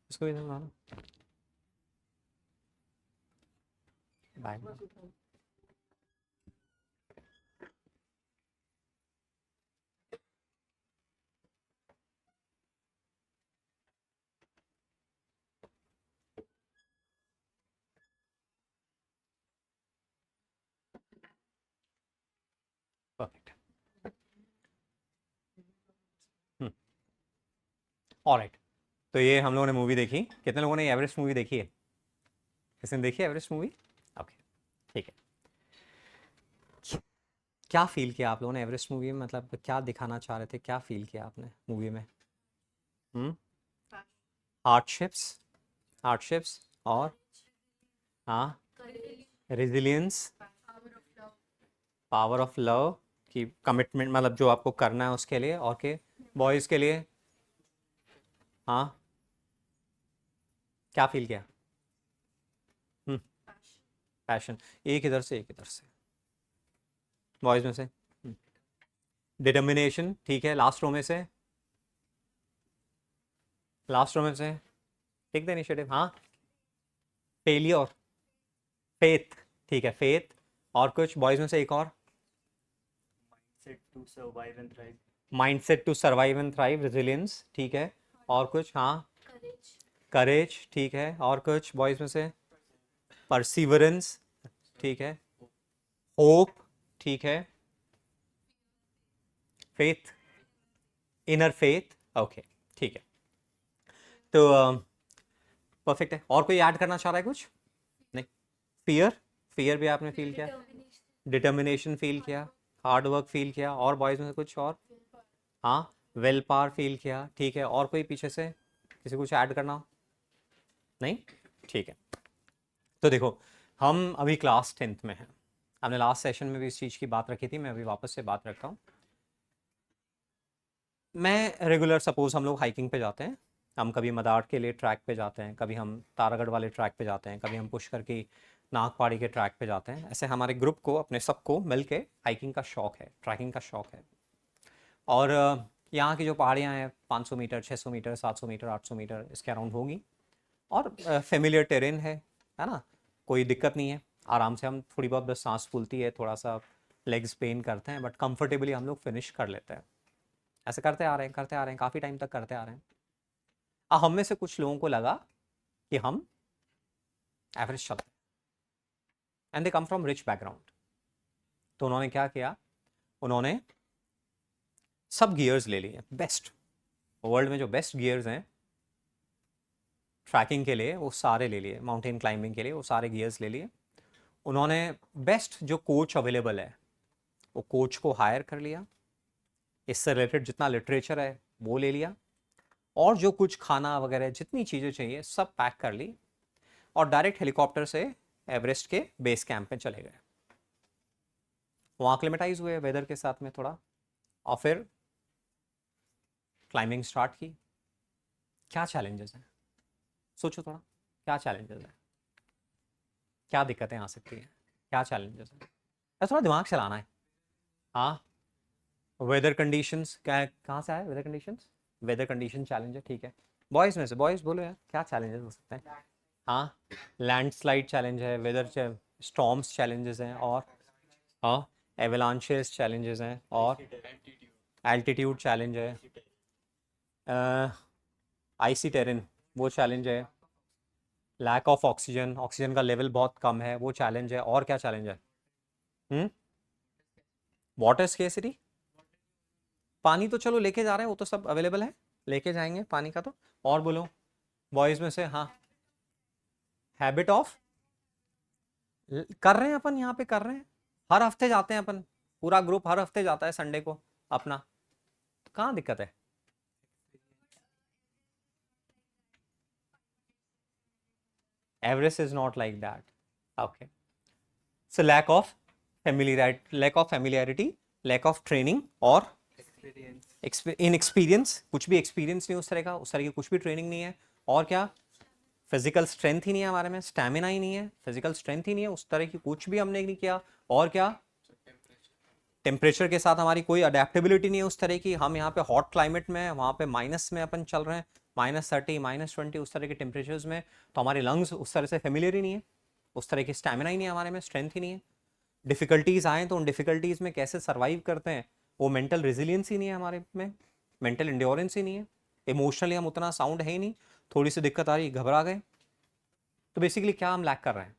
Speaker 1: इसको इधर बनाना। बाय। परफेक्ट। ऑलराइट, तो ये हम लोगों ने मूवी देखी। कितने लोगों ने एवरेस्ट मूवी देखी है? किसी ने देखी है एवरेस्ट मूवी? ओके, ठीक है। क्या फील किया आप लोगों ने एवरेस्ट मूवी में? मतलब क्या दिखाना चाह रहे थे, क्या फील किया आपने मूवी में? हम्म। हार्डशिप्स, हार्डशिप्स और हाँ, रेजिलियंस, पावर ऑफ लव की कमिटमेंट, मतलब जो आपको करना है उसके लिए, और के बॉयज़ के लिए। हाँ, क्या फील किया? हम्म। पैशन। एक इधर से एक इधर से, बॉयज़ में से। डिटर्मिनेशन, ठीक है। लास्ट रो में से, लास्ट रो में से टेक द इनिशिएटिव। हाँ, फेलियर, फेथ, ठीक है, फेथ। और कुछ बॉयज़ में से एक और?
Speaker 2: Mindset to survive and thrive.
Speaker 1: Mindset to survive and thrive, resilience, ठीक है। और कुछ? हाँ, करेज, ठीक है। और कुछ बॉयज़ में से? परसिवरेंस, ठीक है। होप, ठीक है। फेथ, इनर फेथ, ओके, ठीक है। तो परफेक्ट है। और कोई ऐड करना चाह रहा है कुछ? नहीं। फियर, फियर भी आपने फील किया, डिटर्मिनेशन फील किया, हार्ड वर्क फील किया, और बॉयज़ में से कुछ और? हाँ, विल पावर फील किया, ठीक है। और कोई पीछे से किसी कुछ ऐड करना हो? नहीं, ठीक है। तो देखो, हम अभी क्लास 10th में हैं। हमने लास्ट सेशन में भी इस चीज़ की बात रखी थी, मैं अभी वापस से बात रखता हूँ। मैं रेगुलर, सपोज हम लोग हाइकिंग पे जाते हैं, हम कभी मदार के लिए ट्रैक पे जाते हैं, कभी हम तारागढ़ वाले ट्रैक पे जाते हैं, कभी हम पुष्कर की नागपाड़ी के ट्रैक पे जाते हैं। ऐसे हमारे ग्रुप को, अपने सबको मिल के हाइकिंग का शौक है, ट्रैकिंग का शौक है। और यहाँ की जो पहाड़ियाँ हैं 500 मीटर, 600 मीटर, 700 मीटर, 800 मीटर इसके अराउंड होंगी। और फेमिलियर टेरेन है ना, कोई दिक्कत नहीं है। आराम से हम, थोड़ी बहुत बस सांस फूलती है, थोड़ा सा लेग्स पेन करते हैं, बट कंफर्टेबली हम लोग फिनिश कर लेते हैं। ऐसे करते आ रहे हैं, करते आ रहे हैं, काफ़ी टाइम तक करते आ रहे हैं। अब हम में से कुछ लोगों को लगा कि हम एवरेज चलते हैं, and they come from rich background. तो उन्होंने क्या किया, उन्होंने सब गियर्स ले लिए, बेस्ट, वर्ल्ड में जो बेस्ट गियर्स हैं ट्रैकिंग के लिए वो सारे ले लिए, माउंटेन क्लाइंबिंग के लिए वो सारे गियर्स ले लिए। उन्होंने बेस्ट जो कोच अवेलेबल है वो कोच को हायर कर लिया, इससे रिलेटेड जितना लिटरेचर है वो ले लिया, और जो कुछ खाना वगैरह जितनी चीज़ें चाहिए सब पैक कर ली, और डायरेक्ट हेलीकॉप्टर से एवरेस्ट के बेस कैंप में चले गए। वहाँ एक्लिमेटाइज हुए वेदर के साथ में थोड़ा, और फिर क्लाइंबिंग स्टार्ट की। क्या चैलेंजेस हैं, सोचो थोड़ा, क्या चैलेंजेस हैं, क्या दिक्कतें आ सकती हैं, क्या चैलेंजेस हैं? थोड़ा दिमाग चलाना है। हाँ, वेदर कंडीशंस क्या है, कहाँ से आए weather conditions? Weather condition challenge है, ठीक है। बॉयज़ में से, बॉयज़ बोलो यार, क्या चैलेंजेस हो सकते हैं? हाँ, लैंडस्लाइड चैलेंज है, वेदर स्टॉर्म्स चैलेंजेस हैं, और हाँ, एवलांचेस चैलेंजेस हैं, और एल्टीट्यूड चैलेंज है, आईसी टेरेन वो चैलेंज है, लैक ऑफ ऑक्सीजन, ऑक्सीजन का लेवल बहुत कम है वो चैलेंज है, और क्या चैलेंज है? वाटर स्केसिटी, पानी तो चलो लेके जा रहे हैं, वो तो सब अवेलेबल है, लेके जाएंगे पानी का तो। और बोलो बॉयज़ में से। हाँ, हैबिट ऑफ, कर रहे हैं अपन, यहाँ पे कर रहे हैं, हर हफ्ते जाते हैं अपन, पूरा ग्रुप हर हफ्ते जाता है संडे को अपना, तो कहाँ दिक्कत है? Everest is not like that, okay. So lack of familiarity, lack of training, और
Speaker 2: Experience.
Speaker 1: इन एक्सपीरियंस, कुछ भी एक्सपीरियंस नहीं उस तरह का, उस तरह की कुछ भी ट्रेनिंग नहीं है। और क्या, फिजिकल स्ट्रेंथ ही नहीं है हमारे में, स्टैमिना ही नहीं है, फिजिकल स्ट्रेंथ ही नहीं है, उस तरह की कुछ भी हमने नहीं किया। और क्या, टेम्परेचर के साथ हमारी कोई अडेप्टेबिलिटी नहीं है उस तरह की, हम यहाँ पे हॉट क्लाइमेट में हैं, वहाँ पे माइनस में अपन चल रहे हैं, -30 -20 उस तरह के टेम्परेचर्स में तो हमारे लंग्स उस तरह से फेमिलियर ही नहीं है, उस तरह की स्टेमिना ही नहीं है हमारे में, स्ट्रेंथ ही नहीं है। डिफिकल्टीज आए तो उन डिफिकल्टीज में कैसे सर्वाइव करते हैं, वो मेंटल रेजिलियंस ही नहीं है हमारे में, मेंटल इंड्योरेंस ही नहीं है, इमोशनली हम उतना साउंड है ही नहीं, थोड़ी सी दिक्कत आ रही घबरा गए। तो बेसिकली क्या हम लैक कर रहे हैं,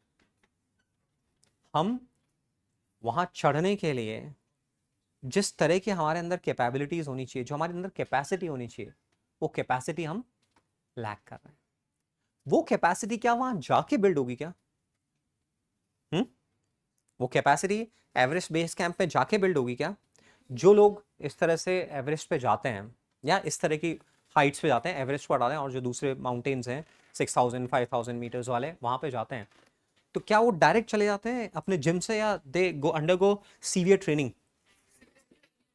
Speaker 1: हम वहां चढ़ने के लिए जिस तरह की हमारे अंदर कैपेबिलिटीज होनी चाहिए, जो हमारे अंदर कैपेसिटी होनी चाहिए, वो कैपेसिटी हम लैक कर रहे हैं। वो कैपेसिटी क्या वहां जाके बिल्ड होगी क्या? वो कैपेसिटी एवरेस्ट बेस कैंप पे जाके बिल्ड होगी क्या? जो लोग इस तरह से एवरेस्ट पे जाते हैं या इस तरह की हाइट्स पे जाते हैं, एवरेस्ट पर जाते हैं और जो दूसरे माउंटेन्स हैं 6000 5000 मीटर्स वाले वहां पे जाते हैं, तो क्या वो डायरेक्ट चले जाते हैं अपने जिम से, या they go undergo severe training?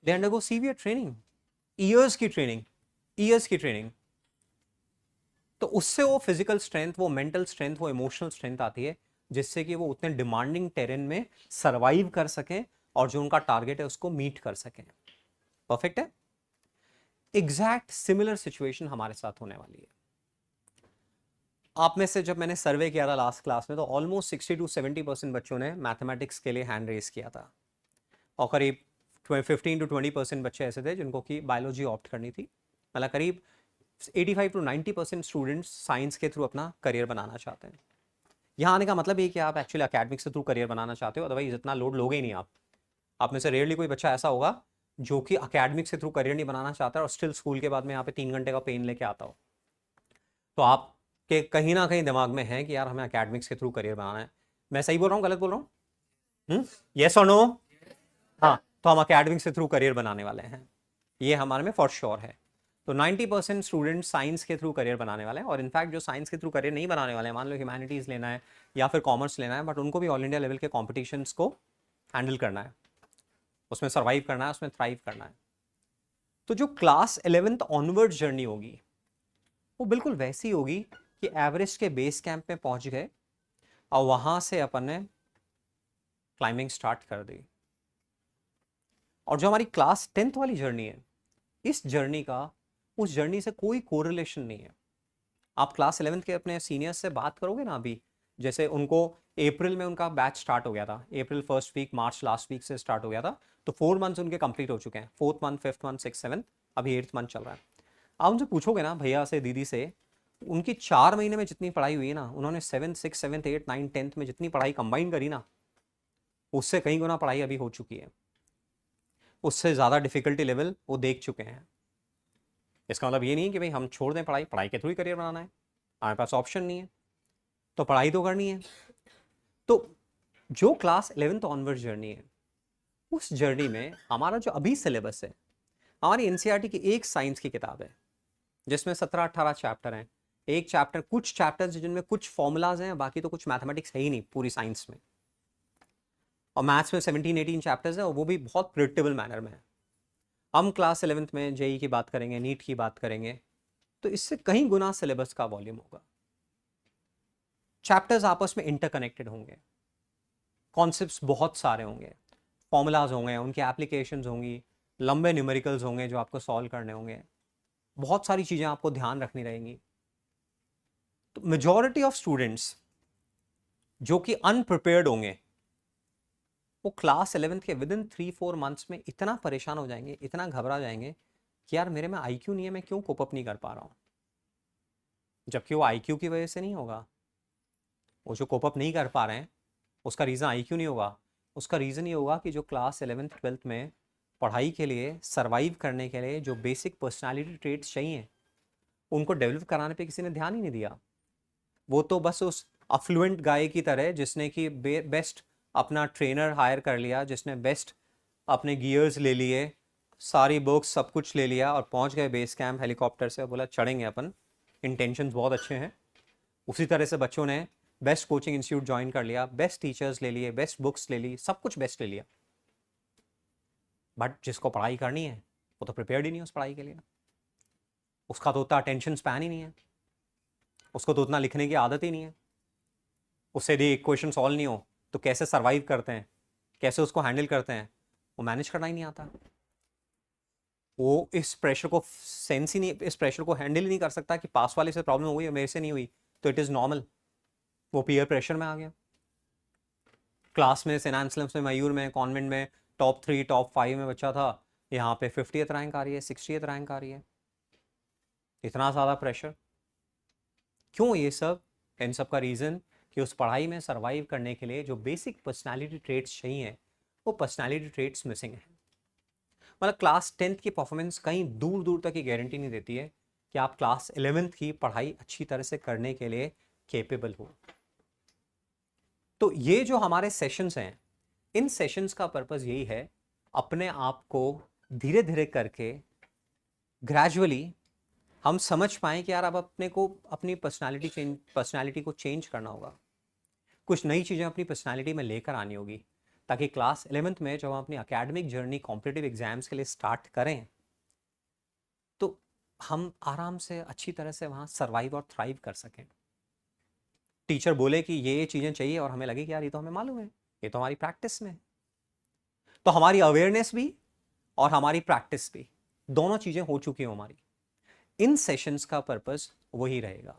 Speaker 1: They undergo severe training, years की ट्रेनिंग, ईयर्स की ट्रेनिंग। तो उससे वो फिजिकल स्ट्रेंथ, वो मेंटल स्ट्रेंथ, वो इमोशनल स्ट्रेंथ आती है, जिससे कि वो उतने डिमांडिंग टेरेन में सरवाइव कर सकें और जो उनका टारगेट है उसको मीट कर सकें। परफेक्ट है। एग्जैक्ट सिमिलर सिचुएशन हमारे साथ होने वाली है। आप में से जब मैंने सर्वे किया था लास्ट क्लास में, तो ऑलमोस्ट 60 to 70% बच्चों ने मैथमेटिक्स के लिए हैंड रेस किया था, और करीब 15 to 20% बच्चे ऐसे थे जिनको कि बायोलॉजी ऑप्ट करनी थी। मतलब करीब 85 to 90% स्टूडेंट्स साइंस के थ्रू अपना करियर बनाना चाहते हैं। यहाँ आने का मतलब ये कि आप एक्चुअली अकेडमिक्स के थ्रू करियर बनाना चाहते हो, अदरवाइज इतना लोड लोगे ही नहीं आप में से रेयरली कोई बच्चा ऐसा होगा जो कि अकेडमिक्स के थ्रू करियर नहीं बनाना चाहता और स्टिल स्कूल के बाद में यहाँ पे 3 घंटे का पेन लेके आता हो। तो आपके कहीं ना कहीं दिमाग में है कि यार हमें अकेडमिक्स के थ्रू करियर बनाना है। मैं सही बोल रहा हूँ, गलत बोल रहा हूँ? यस और नो? हाँ, तो हम अकेडमिक्स के थ्रू करियर बनाने वाले हैं, ये हमारे में फॉर श्योर है। तो 90% स्टूडेंट साइंस के थ्रू करियर बनाने वाले हैं, और इनफैक्ट जो साइंस के थ्रू करियर नहीं बनाने वाले हैं, मान लो ह्यूमैनिटीज़ लेना है या फिर कॉमर्स लेना है, बट उनको भी ऑल इंडिया लेवल के कॉम्पिटिशन्स को हैंडल करना है, उसमें सर्वाइव करना है, उसमें थ्राइव करना है। तो जो क्लास 11th ऑनवर्ड जर्नी होगी वो बिल्कुल वैसी होगी कि एवरेस्ट के बेस कैंप में पहुंच गए और वहां से अपन ने क्लाइंबिंग स्टार्ट कर दी। और जो हमारी क्लास 10th वाली जर्नी है, इस जर्नी का उस जर्नी से कोई कोरिलेशन नहीं है। आप क्लास 11th के अपने सीनियर्स से बात करोगे ना अभी, जैसे उनको अप्रैल में उनका बैच स्टार्ट हो गया था, अप्रैल फर्स्ट वीक, मार्च लास्ट वीक से स्टार्ट हो गया था, तो 4 मंथ्स उनके कंप्लीट हो चुके हैं, 4th month, 5th month, 6th 7th, अभी 8th मंथ चल रहा है। आप उनसे पूछोगे ना, भैया से, दीदी से, उनकी 4 महीने में जितनी पढ़ाई हुई है ना, उन्होंने 7th 6th 7th 8th 9th 10th में जितनी पढ़ाई कंबाइन करी ना, उससे कहीं गुना पढ़ाई अभी हो चुकी है, उससे ज़्यादा डिफिकल्टी लेवल वो देख चुके हैं। इसका मतलब ये नहीं कि भाई हम छोड़ दें पढ़ाई, पढ़ाई के थ्रू ही करियर बनाना है, हमारे पास ऑप्शन नहीं है, तो पढ़ाई तो करनी है। तो जो क्लास 11th ऑनवर्ड जर्नी है, उस जर्नी में हमारा जो अभी सिलेबस है, हमारी एनसीईआरटी की एक साइंस की किताब है जिसमें 17-18 चैप्टर हैं। एक चैप्टर, कुछ चैप्टर्स जिनमें कुछ फॉर्मूलाज हैं, बाकी तो कुछ मैथमेटिक्स है ही नहीं पूरी साइंस में, और मैथ्स में 17-18 चैप्टर्स हैं, और वो भी बहुत प्रिडिक्टेबल मैनर में है। हम क्लास 11th में जेई की बात करेंगे, नीट की बात करेंगे, तो इससे कहीं गुना सिलेबस का वॉल्यूम होगा। चैप्टर्स आपस में इंटरकनेक्टेड होंगे, कॉन्सेप्ट्स बहुत सारे होंगे, फॉर्मूलाज होंगे, उनकी एप्लीकेशंस होंगी, लंबे न्यूमेरिकल्स होंगे जो आपको सॉल्व करने होंगे, बहुत सारी चीज़ें आपको ध्यान रखनी रहेंगी। तो मेजॉरिटी ऑफ स्टूडेंट्स जो कि अनप्रिपेयर्ड होंगे, वो क्लास 11th के विद इन 3-4 मंथ्स में इतना परेशान हो जाएंगे, इतना घबरा जाएंगे कि यार मेरे में आईक्यू नहीं है, मैं क्यों कोप अप नहीं कर पा रहा हूँ। जबकि वो आईक्यू की वजह से नहीं होगा, वो जो कोप अप नहीं कर पा रहे हैं उसका रीज़न आईक्यू नहीं होगा, उसका रीज़न ये होगा कि जो क्लास 11th 12th में पढ़ाई के लिए, सर्वाइव करने के लिए जो बेसिक पर्सनालिटी ट्रेट्स चाहिए, उनको डेवलप कराने पे किसी ने ध्यान ही नहीं दिया। वो तो बस उस अफ्लुएंट गाय की तरह जिसने कि बेस्ट अपना ट्रेनर हायर कर लिया, जिसने बेस्ट अपने गियर्स ले लिए, सारी बुक्स सब कुछ ले लिया और पहुंच गए बेस कैंप हेलीकॉप्टर से, बोला चढ़ेंगे अपन, इंटेंशंस बहुत अच्छे हैं। उसी तरह से बच्चों ने बेस्ट कोचिंग इंस्टीट्यूट ज्वाइन कर लिया, बेस्ट टीचर्स ले लिए, बेस्ट बुक्स ले ली, सब कुछ बेस्ट ले लिया, बट जिसको पढ़ाई करनी है वो तो प्रिपेयर्ड ही नहीं उस पढ़ाई के लिए। उसका तो उतना अटेंशन स्पैन ही नहीं है, उसको तो उतना लिखने की आदत ही नहीं है। उससे यदि एक क्वेश्चन सॉल्व नहीं हो तो कैसे सर्वाइव करते हैं, कैसे उसको हैंडल करते हैं, वो मैनेज करना ही नहीं आता। वो इस प्रेशर को सेंस ही नहीं, इस प्रेशर को हैंडल ही नहीं कर सकता कि पास वाले से प्रॉब्लम हो गई और मेरे से नहीं हुई, तो इट इज़ नॉर्मल, वो पीयर प्रेशर में आ गया। क्लास में सेना में, मयूर में, कॉन्वेंट में टॉप 3 टॉप 5 में बच्चा था, यहाँ पे 50th रैंक आ रही है, 60th रैंक आ रही है। इतना ज़्यादा प्रेशर क्यों? ये सब, इन सब का रीज़न कि उस पढ़ाई में सरवाइव करने के लिए जो बेसिक पर्सनालिटी ट्रेट्स चाहिए, वो पर्सनालिटी ट्रेट्स मिसिंग है। मतलब क्लास 10th की परफॉर्मेंस कहीं दूर दूर तक की गारंटी नहीं देती है कि आप क्लास 11th की पढ़ाई अच्छी तरह से करने के लिए केपेबल हो। तो ये जो हमारे सेशंस हैं, इन सेशंस का पर्पस यही है, अपने आप को धीरे धीरे करके ग्रेजुअली हम समझ पाएं कि यार अब अपने को अपनी पर्सनालिटी को चेंज करना होगा, कुछ नई चीज़ें अपनी पर्सनालिटी में लेकर आनी होगी, ताकि क्लास 11th में जब हम अपनी एकेडमिक जर्नी कॉम्पिटिटिव एग्जाम्स के लिए स्टार्ट करें तो हम आराम से अच्छी तरह से वहाँ सर्वाइव और थ्राइव कर सकें। टीचर बोले कि ये चीज़ें चाहिए और हमें लगे कि यार ये तो हमें मालूम है, ये तो हमारी प्रैक्टिस में है, तो हमारी अवेयरनेस भी और हमारी प्रैक्टिस भी दोनों चीज़ें हो चुकी हो हमारी। इन सेशंस का पर्पस वही रहेगा,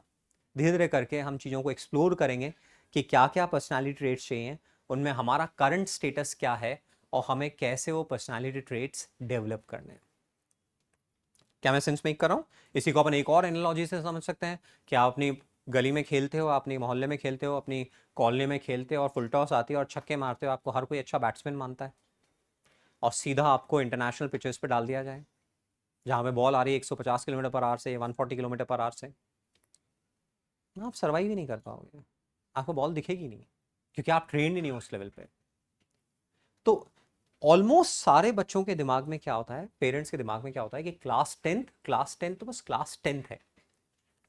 Speaker 1: धीरे धीरे करके हम चीज़ों को एक्सप्लोर करेंगे कि क्या क्या पर्सनालिटी ट्रेट्स चाहिए, उनमें हमारा करंट स्टेटस क्या है और हमें कैसे वो पर्सनालिटी ट्रेट्स डेवलप करने हैं। क्या मैं सेंस मेक कर रहा हूँ? इसी को अपन एक और एनालॉजी से समझ सकते हैं कि आप अपनी गली में खेलते हो, अपनी मोहल्ले में खेलते हो, अपनी कॉलोनी में खेलते हो और फुल टॉस आती है और छक्के मारते हो, आपको हर कोई अच्छा बैट्समैन मानता है और सीधा आपको इंटरनेशनल पिचेस पे डाल दिया जाए जहाँ पे बॉल आ रही है 150 किलोमीटर पर आवर से, 140 किलोमीटर पर आवर से, आप सर्वाइव ही नहीं कर पाओगे, आपको बॉल दिखेगी नहीं, क्योंकि आप ट्रेंड ही नहीं हो उस लेवल पे। तो ऑलमोस्ट सारे बच्चों के दिमाग में क्या होता है, पेरेंट्स के दिमाग में क्या होता है कि क्लास टेंथ तो बस क्लास 10th है,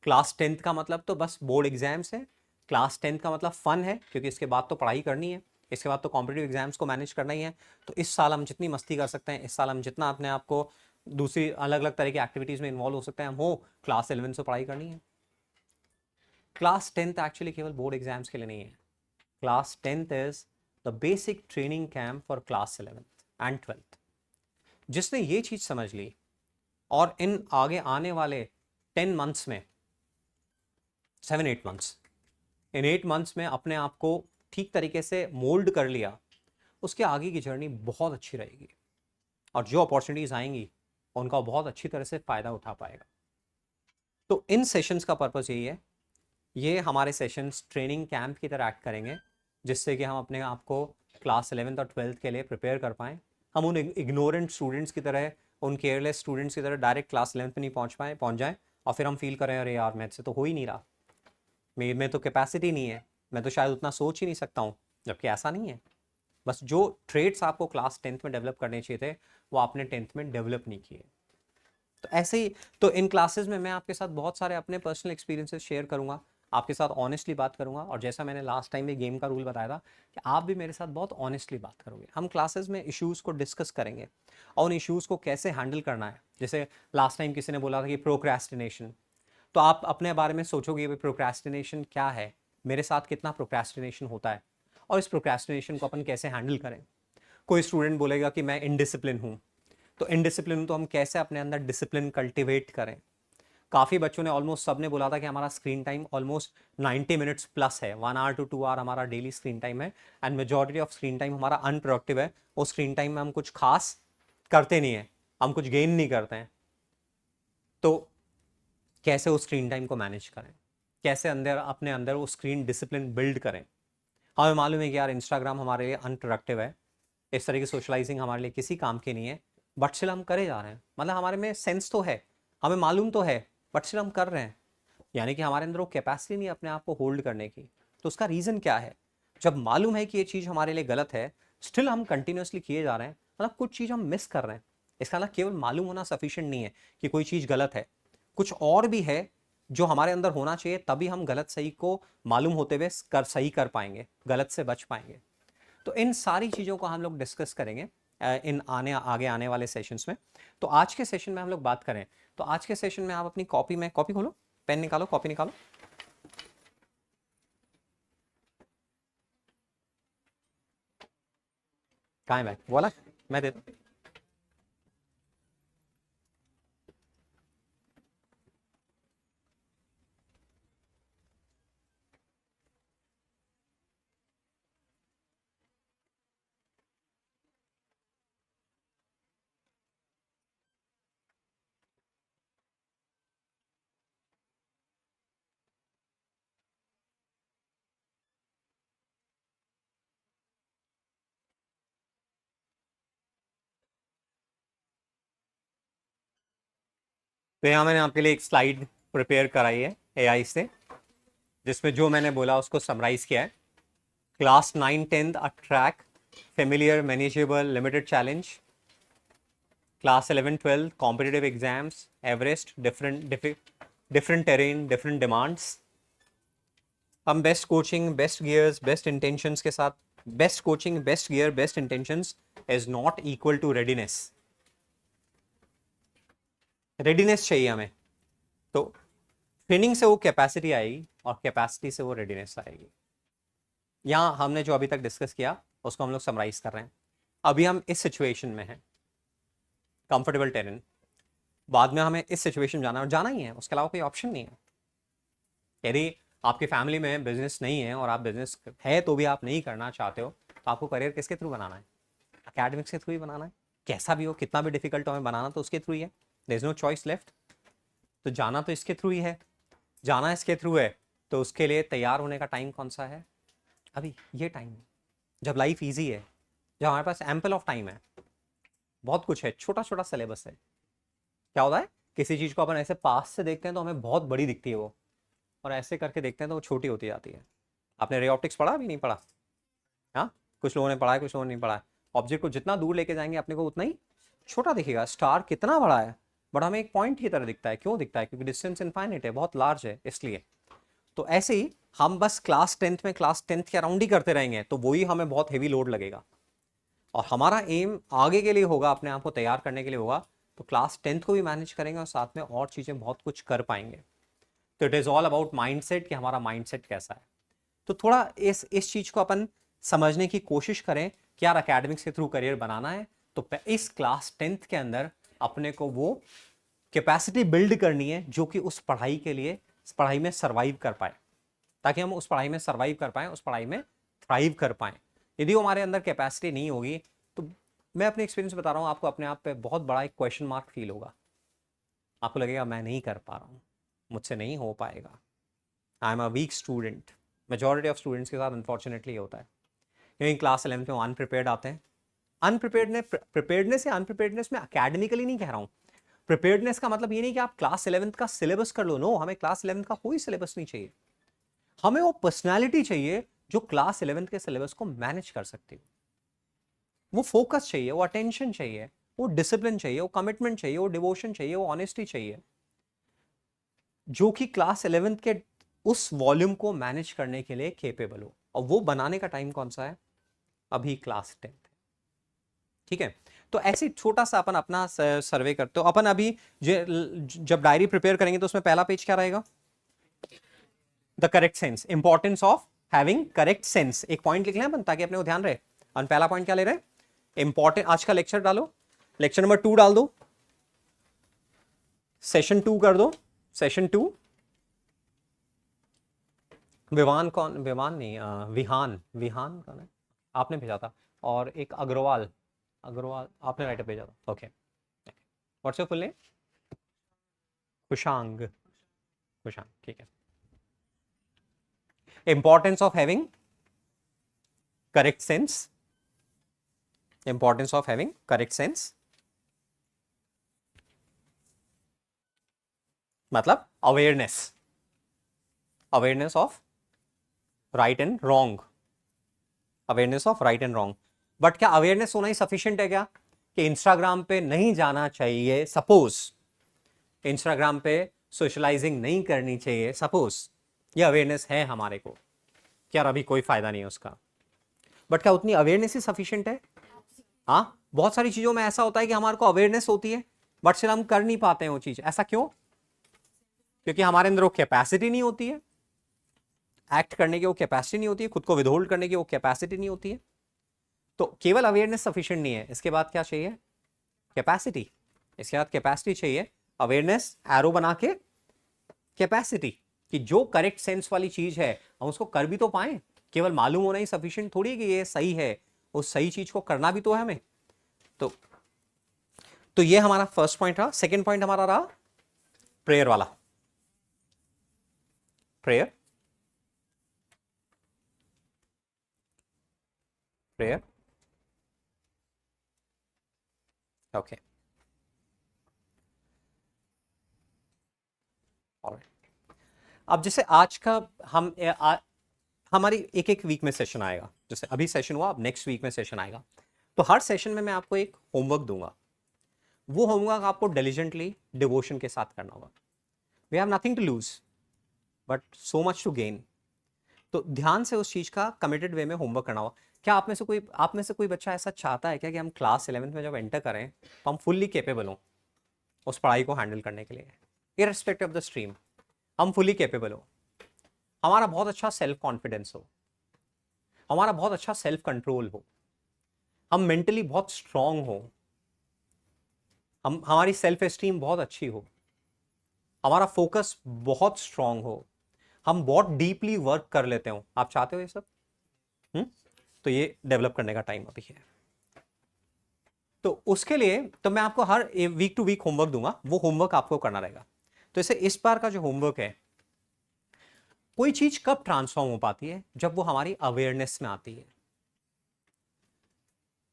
Speaker 1: क्लास 10th का मतलब तो बस बोर्ड एग्जाम्स है, क्लास 10th का मतलब फन है क्योंकि इसके बाद तो पढ़ाई करनी है, इसके बाद तो कॉम्पिटिटिव एग्जाम्स को मैनेज करना ही है, तो इस साल हम जितनी मस्ती कर सकते हैं, इस साल हम जितना अपने आप को दूसरी अलग अलग तरह की एक्टिविटीज़ में इन्वॉल्व हो सकते हैं हम हो, क्लास 11 से पढ़ाई करनी है। क्लास 10th एक्चुअली केवल बोर्ड एग्जाम्स के लिए नहीं है, class 10th is the basic training camp for class 11th and 12th। जिसने ये चीज़ समझ ली और इन आगे आने वाले 10 मंथ्स में, 7-8 मंथ्स, इन 8 मंथ्स में अपने आप को ठीक तरीके से मोल्ड कर लिया, उसके आगे की जर्नी बहुत अच्छी रहेगी और जो अपॉर्चुनिटीज आएंगी उनका बहुत अच्छी तरह से फ़ायदा उठा पाएगा। तो इन सेशंस का पर्पस यही है, ये हमारे सेशंस ट्रेनिंग कैंप की तरह एक्ट करेंगे जिससे कि हम अपने आप को क्लास 11th और 12th के लिए प्रिपेयर कर पाएँ। हम उन इग्नोरेंट स्टूडेंट्स की तरह, उन केयरलेस स्टूडेंट्स की तरह डायरेक्ट क्लास 11th में नहीं पहुँच जाएँ और फिर हम फील करें अरे यार मैथ से तो हो ही नहीं रहा, मेरे में तो कैपेसिटी नहीं है, मैं तो शायद उतना सोच ही नहीं सकता हूँ, जबकि ऐसा नहीं है। बस जो ट्रेड्स आपको क्लास 10th में डेवलप करने चाहिए थे वो आपने 10th में डेवलप नहीं किए। तो ऐसे ही, तो इन क्लासेस में मैं आपके साथ बहुत सारे अपने पर्सनल एक्सपीरियंसेस शेयर करूंगा, आपके साथ ऑनेस्टली बात करूंगा, और जैसा मैंने लास्ट टाइम में गेम का रूल बताया था कि आप भी मेरे साथ बहुत ऑनेस्टली बात करोगे। हम क्लासेस में इश्यूज़ को डिस्कस करेंगे और उन इश्यूज़ को कैसे हैंडल करना है। जैसे लास्ट टाइम किसी ने बोला था कि प्रोक्रेस्टिनेशन, तो आप अपने बारे में सोचोगे प्रोक्रेस्टिनेशन क्या है, मेरे साथ कितना प्रोक्रेस्टिनेशन होता है और इस प्रोक्रेस्टिनेशन को अपन कैसे हैंडल करें। कोई स्टूडेंट बोलेगा कि मैं इनडिसिप्लिन हूँ, तो इनडिसिप्लिन तो हम कैसे अपने अंदर डिसिप्लिन कल्टिवेट करें। काफ़ी बच्चों ने, ऑलमोस्ट सब ने बोला था कि हमारा screen time almost 90 minutes plus है, 1 आवर to 2 आवर हमारा डेली स्क्रीन टाइम है and majority of screen time हमारा अनप्रोडक्टिव है। उस स्क्रीन टाइम में हम कुछ खास करते नहीं है, हम कुछ गेन नहीं करते हैं। तो कैसे उस स्क्रीन टाइम को मैनेज करें, कैसे अंदर अपने अंदर वो स्क्रीन डिसिप्लिन बिल्ड करें। हमें मालूम है कि यार इंस्टाग्राम हमारे लिए अनप्रोडक्टिव है, इस तरह की सोशलाइजिंग हमारे लिए किसी काम की नहीं है, बट स्टिल हम करे जा रहे हैं, मतलब हमारे में सेंस तो है, हमें मालूम तो है, बट स्टिल हम कर रहे हैं, यानी कि हमारे अंदर वो कैपेसिटी नहीं है अपने आप को होल्ड करने की। तो उसका रीज़न क्या है? जब मालूम है कि ये चीज़ हमारे लिए गलत है, स्टिल हम कंटिन्यूसली किए जा रहे हैं, मतलब कुछ चीज़ हम मिस कर रहे हैं। इसका मतलब केवल मालूम होना सफिशिएंट नहीं है कि कोई चीज़ गलत है, कुछ और भी है जो हमारे अंदर होना चाहिए, तभी हम गलत सही को मालूम होते हुए सही कर पाएंगे, गलत से बच पाएंगे। तो इन सारी चीज़ों को हम लोग डिस्कस करेंगे इन आगे आने वाले सेशंस में। तो आज के सेशन में हम लोग बात करें, तो आज के सेशन में आप अपनी कॉपी में, कॉपी खोलो, पेन निकालो, कॉपी निकालो। कहाँ है बैग? बोला मैं दे दूँ। तो यहाँ मैंने आपके लिए एक स्लाइड प्रिपेयर कराई है एआई से, जिसमें जो मैंने बोला उसको समराइज किया है। Class 9-10 a track, familiar, manageable, limited challenge. Class 11-12 competitive exams, Everest, different terrain, different demands. हम best coaching, best gears, best intentions के साथ, best coaching, best gear, best intentions is not equal to readiness. Readiness चाहिए हमें, तो training से वो capacity आएगी और कैपेसिटी से वो रेडीनेस आएगी। यहाँ हमने जो अभी तक डिस्कस किया उसको हम लोग समराइज कर रहे हैं। अभी हम इस सिचुएशन में हैं, कंफर्टेबल टेरेन। बाद में हमें इस सिचुएशन जाना, और जाना ही है, उसके अलावा कोई ऑप्शन नहीं है। यदि आपकी फैमिली में बिजनेस नहीं है और आप बिजनेस है तो भी आप नहीं करना चाहते हो, तो आपको करियर किसके थ्रू बनाना है? एकेडमिक्स के थ्रू ही बनाना है। कैसा भी हो, कितना भी डिफिकल्ट हो, हमें बनाना तो उसके थ्रू ही है। There is no choice left. तो जाना तो इसके थ्रू ही है। जाना इसके थ्रू है, तो उसके लिए तैयार होने का टाइम कौन सा है? अभी ये टाइम है जब लाइफ ईजी है, जब हमारे पास एम्पल ऑफ टाइम है, बहुत कुछ है, छोटा छोटा सिलेबस है। क्या होता है, किसी चीज़ को अपन ऐसे पास से देखते हैं तो हमें बहुत बड़ी दिखती है वो, और ऐसे करके देखते हैं तो वो छोटी होती जाती है। आपने रे ऑप्टिक्स पढ़ा, अभी नहीं पढ़ा? हाँ, कुछ लोगों ने पढ़ा है, कुछ लोगों ने नहीं पढ़ा है। ऑब्जेक्ट को जितना दूर लेके जाएंगे अपने को उतना ही छोटा दिखेगा। स्टार कितना बड़ा है, बट हमें एक पॉइंट की तरह दिखता है। क्यों दिखता है? क्योंकि डिस्टेंस इनफाइनाइट है, बहुत लार्ज है, इसलिए। तो ऐसे ही हम बस क्लास 10th में क्लास 10th के अराउंड ही करते रहेंगे तो वही हमें बहुत हेवी लोड लगेगा। और हमारा एम आगे के लिए होगा, अपने आप को तैयार करने के लिए होगा, तो क्लास 10th को भी मैनेज करेंगे और साथ में और चीज़ें बहुत कुछ कर पाएंगे। तो it is all about mindset, कि हमारा माइंडसेट कैसा है। तो थोड़ा इस चीज़ को अपन समझने की कोशिश करें कि यार एकेडमिक्स के थ्रू करियर बनाना है, तो इस क्लास 10th के अंदर अपने को वो कैपेसिटी बिल्ड करनी है जो कि उस पढ़ाई के लिए, इस पढ़ाई में सर्वाइव कर पाए, ताकि हम उस पढ़ाई में सर्वाइव कर पाएं, उस पढ़ाई में थ्राइव कर पाएं। यदि वो हमारे अंदर कैपेसिटी नहीं होगी, तो मैं अपने एक्सपीरियंस बता रहा हूँ आपको, अपने आप पे बहुत बड़ा एक क्वेश्चन मार्क फील होगा। आपको लगेगा मैं नहीं कर पा रहा हूँ, मुझसे नहीं हो पाएगा, I am a weak student. Majority of students के साथ अनफॉर्चुनेटली होता है, क्योंकि क्लास 11th में वो अनप्रिपेयर्ड आते हैं। प्रिपेयर्डनेस या अनप्रिपेयर्डनेस में अकेडमिकली नहीं कह रहा हूँ। प्रिपेयर्डनेस का मतलब ये नहीं कि आप क्लास 11th का सिलेबस कर लो। नो, हमें क्लास 11th का कोई सिलेबस नहीं चाहिए। हमें वो पर्सनैलिटी चाहिए जो क्लास 11th के सिलेबस को मैनेज कर सकती हो। वो फोकस चाहिए, वो अटेंशन चाहिए, वो डिसिप्लिन चाहिए, वो कमिटमेंट चाहिए, वो डिवोशन चाहिए, वो ऑनेस्टी चाहिए, जो कि क्लास 11th के उस वॉल्यूम को मैनेज करने के लिए केपेबल हो। और वो बनाने का टाइम कौन सा है? अभी क्लास 10th। ठीक है, तो ऐसे छोटा सा अपन अपना सर्वे करते हो। अपन अभी जब डायरी प्रिपेयर करेंगे तो उसमें पहला पेज क्या रहेगा? The correct sense, importance of having correct sense. एक पॉइंट लिख लें अपन ताकि अपने को ध्यान रहे। और पहला पॉइंट क्या ले रहे हैं? इंपॉर्टेंट। आज का लेक्चर डालो, लेक्चर नंबर 2 डाल दो, सेशन 2 कर दो, सेशन 2। विवान कौन? विवान नहीं, विहान। विहान कौन है? आपने भेजा था। और एक अग्रवाल, अग्रवाल आपने राइटर भेजा था। Okay, what's your full name? Kushang, Kushang, ठीक है। Importance of having correct sense, importance of having correct sense मतलब awareness, awareness of right and wrong, awareness of right and wrong. But क्या अवेयरनेस होना ही सफिशिएंट है क्या, कि इंस्टाग्राम पे नहीं जाना चाहिए, सपोज इंस्टाग्राम पे सोशलाइजिंग नहीं करनी चाहिए, सपोज ये अवेयरनेस है हमारे को, क्या अभी कोई फायदा नहीं है उसका, बट क्या उतनी अवेयरनेस ही सफिशिएंट है? हाँ, बहुत सारी चीजों में ऐसा होता है कि हमारे को अवेयरनेस होती है बट फिर हम कर नहीं पाते हैं वो चीज। ऐसा क्यों? क्योंकि हमारे अंदर वो कैपेसिटी नहीं होती है, एक्ट करने की वो कैपेसिटी नहीं होती है, खुद को विदहोल्ड करने की वो कैपेसिटी नहीं होती है। तो केवल अवेयरनेस सफिशिएंट नहीं है, इसके बाद क्या चाहिए? कैपेसिटी। इसके बाद कैपेसिटी चाहिए, अवेयरनेस एरो बना के कैपेसिटी, कि जो करेक्ट सेंस वाली चीज है हम उसको कर भी तो पाए। केवल मालूम होना ही सफिशिएंट थोड़ी है कि ये सही है, उस सही चीज को करना भी तो है हमें। तो ये हमारा फर्स्ट पॉइंट रहा। सेकंड पॉइंट हमारा रहा प्रेयर वाला। Prayer, prayer, okay. अब जैसे आज का हम हमारी एक एक वीक में सेशन आएगा, जैसे अभी सेशन हुआ, अब नेक्स्ट वीक में सेशन आएगा। तो हर सेशन में मैं आपको एक होमवर्क दूंगा। वो होमवर्क आपको डिलिजेंटली डिवोशन के साथ करना होगा। We have nothing to lose but so much to gain. तो ध्यान से उस चीज का कमिटेड वे में होमवर्क करना होगा। क्या आप में से कोई बच्चा ऐसा चाहता है क्या कि हम क्लास 11th में जब एंटर करें तो हम फुल्ली केपेबल हों उस पढ़ाई को हैंडल करने के लिए, इररिस्पेक्टिव ऑफ द स्ट्रीम, हम फुल्ली केपेबल हो, हमारा बहुत अच्छा सेल्फ कॉन्फिडेंस हो, हमारा बहुत अच्छा सेल्फ कंट्रोल हो, हम मेंटली बहुत स्ट्रांग हो, हमारी सेल्फ एस्टीम बहुत अच्छी हो, हमारा फोकस बहुत स्ट्रांग हो, हम बहुत डीपली वर्क कर लेते हो। आप चाहते हो ये सब? तो ये डेवलप करने का टाइम अभी है। तो उसके लिए तो मैं आपको हर वीक टू वीक होमवर्क दूंगा, वो होमवर्क आपको करना रहेगा। तो इसे इस बार का जो होमवर्क है, कोई चीज कब ट्रांसफॉर्म हो पाती है? जब वो हमारी अवेयरनेस में आती है।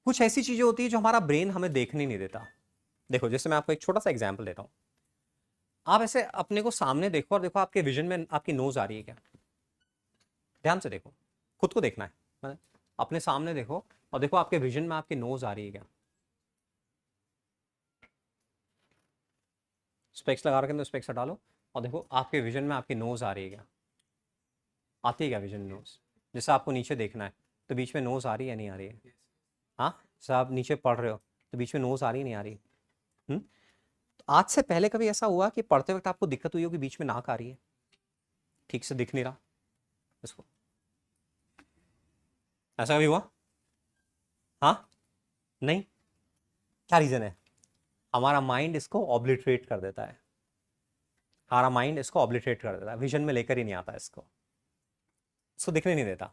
Speaker 1: कुछ ऐसी चीजें होती है जो हमारा ब्रेन हमें देखने नहीं देता। देखो, जैसे मैं आपको एक छोटा सा एग्जांपल देता हूं। आप ऐसे अपने को सामने देखो और देखो आपके विजन में आपकी नोज आ रही है क्या? ध्यान से देखो, खुद को देखना है, मतलब अपने सामने देखो और देखो आपके विजन में आपकी नोज आ रही है क्या? स्पेक्स लगा रखे तो स्पेक्स हटा लो और देखो आपके विजन में आपकी नोज आ रही है क्या? आती है क्या विजन नोज? जैसे आपको नीचे देखना है तो बीच में नोज आ रही है नहीं आ रही है? हाँ, जैसे आप नीचे पढ़ रहे हो तो बीच में नोज आ रही है नहीं आ रही? तो आज से पहले कभी ऐसा हुआ कि पढ़ते वक्त आपको दिक्कत हुई हो कि बीच में नाक आ रही है, ठीक से दिख नहीं रहा इसको? ऐसा कभी हुआ? हाँ? नहीं? क्या रीजन है? हमारा माइंड इसको ऑब्लिटरेट कर देता है। हमारा माइंड इसको ऑब्लिटरेट कर देता है, विजन में लेकर ही नहीं आता इसको, इसको दिखने नहीं देता,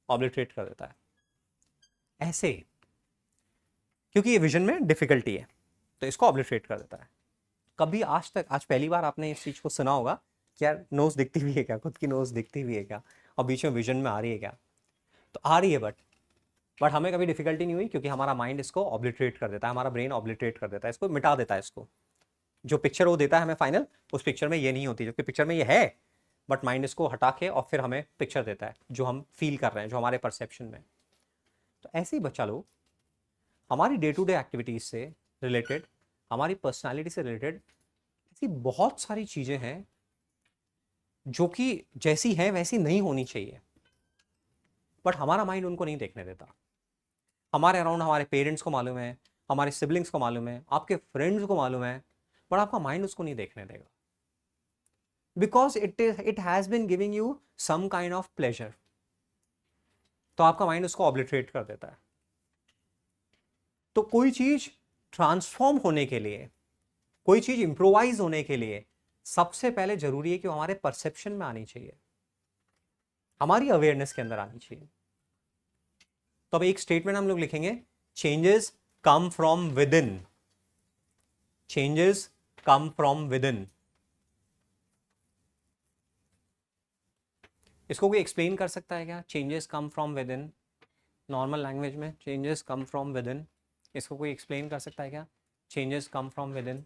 Speaker 1: ऑब्लिटरेट कर देता है ऐसे, क्योंकि ये विजन में डिफिकल्टी है तो इसको ऑब्लिटरेट कर देता है। कभी आज तक, आज पहली बार आपने इस चीज को सुना होगा कि यार नोज दिखती भी है क्या, खुद की नोज दिखती भी है क्या, और बीच में विजन में आ रही है क्या? तो आ रही है, बट हमें कभी डिफिकल्टी नहीं हुई क्योंकि हमारा माइंड इसको ऑब्लिटरेट कर देता है, हमारा ब्रेन ऑब्लिटरेट कर देता है, इसको मिटा देता है। इसको जो पिक्चर वो देता है हमें फाइनल, उस पिक्चर में ये नहीं होती, जबकि पिक्चर में ये है, बट माइंड इसको हटा के और फिर हमें पिक्चर देता है जो हम फील कर रहे हैं, जो हमारे परसेप्शन में। तो ऐसे ही बच्चा लोग हमारी डे टू डे एक्टिविटीज से रिलेटेड, हमारी पर्सनालिटी से रिलेटेड ऐसी बहुत सारी चीजें हैं जो कि जैसी हैं वैसी नहीं होनी चाहिए, बट हमारा माइंड उनको नहीं देखने देता। हमारे अराउंड हमारे पेरेंट्स को मालूम है, हमारे सिबलिंग्स को मालूम है, आपके फ्रेंड्स को मालूम है, बट आपका माइंड उसको नहीं देखने देगा, because it has been giving you some kind of pleasure. तो आपका माइंड उसको ऑब्लिटरेट कर देता है। तो कोई चीज ट्रांसफॉर्म होने के लिए, कोई चीज इंप्रोवाइज होने के लिए सबसे पहले जरूरी है कि वो हमारे परसेप्शन में आनी चाहिए, हमारी अवेयरनेस के अंदर आनी चाहिए। तो अब एक स्टेटमेंट हम लोग लिखेंगे, changes come from within, changes come from within. इसको कोई एक्सप्लेन कर सकता है क्या? Changes come from within, normal language में changes come from within, इसको कोई एक्सप्लेन कर सकता है क्या? Changes come from within.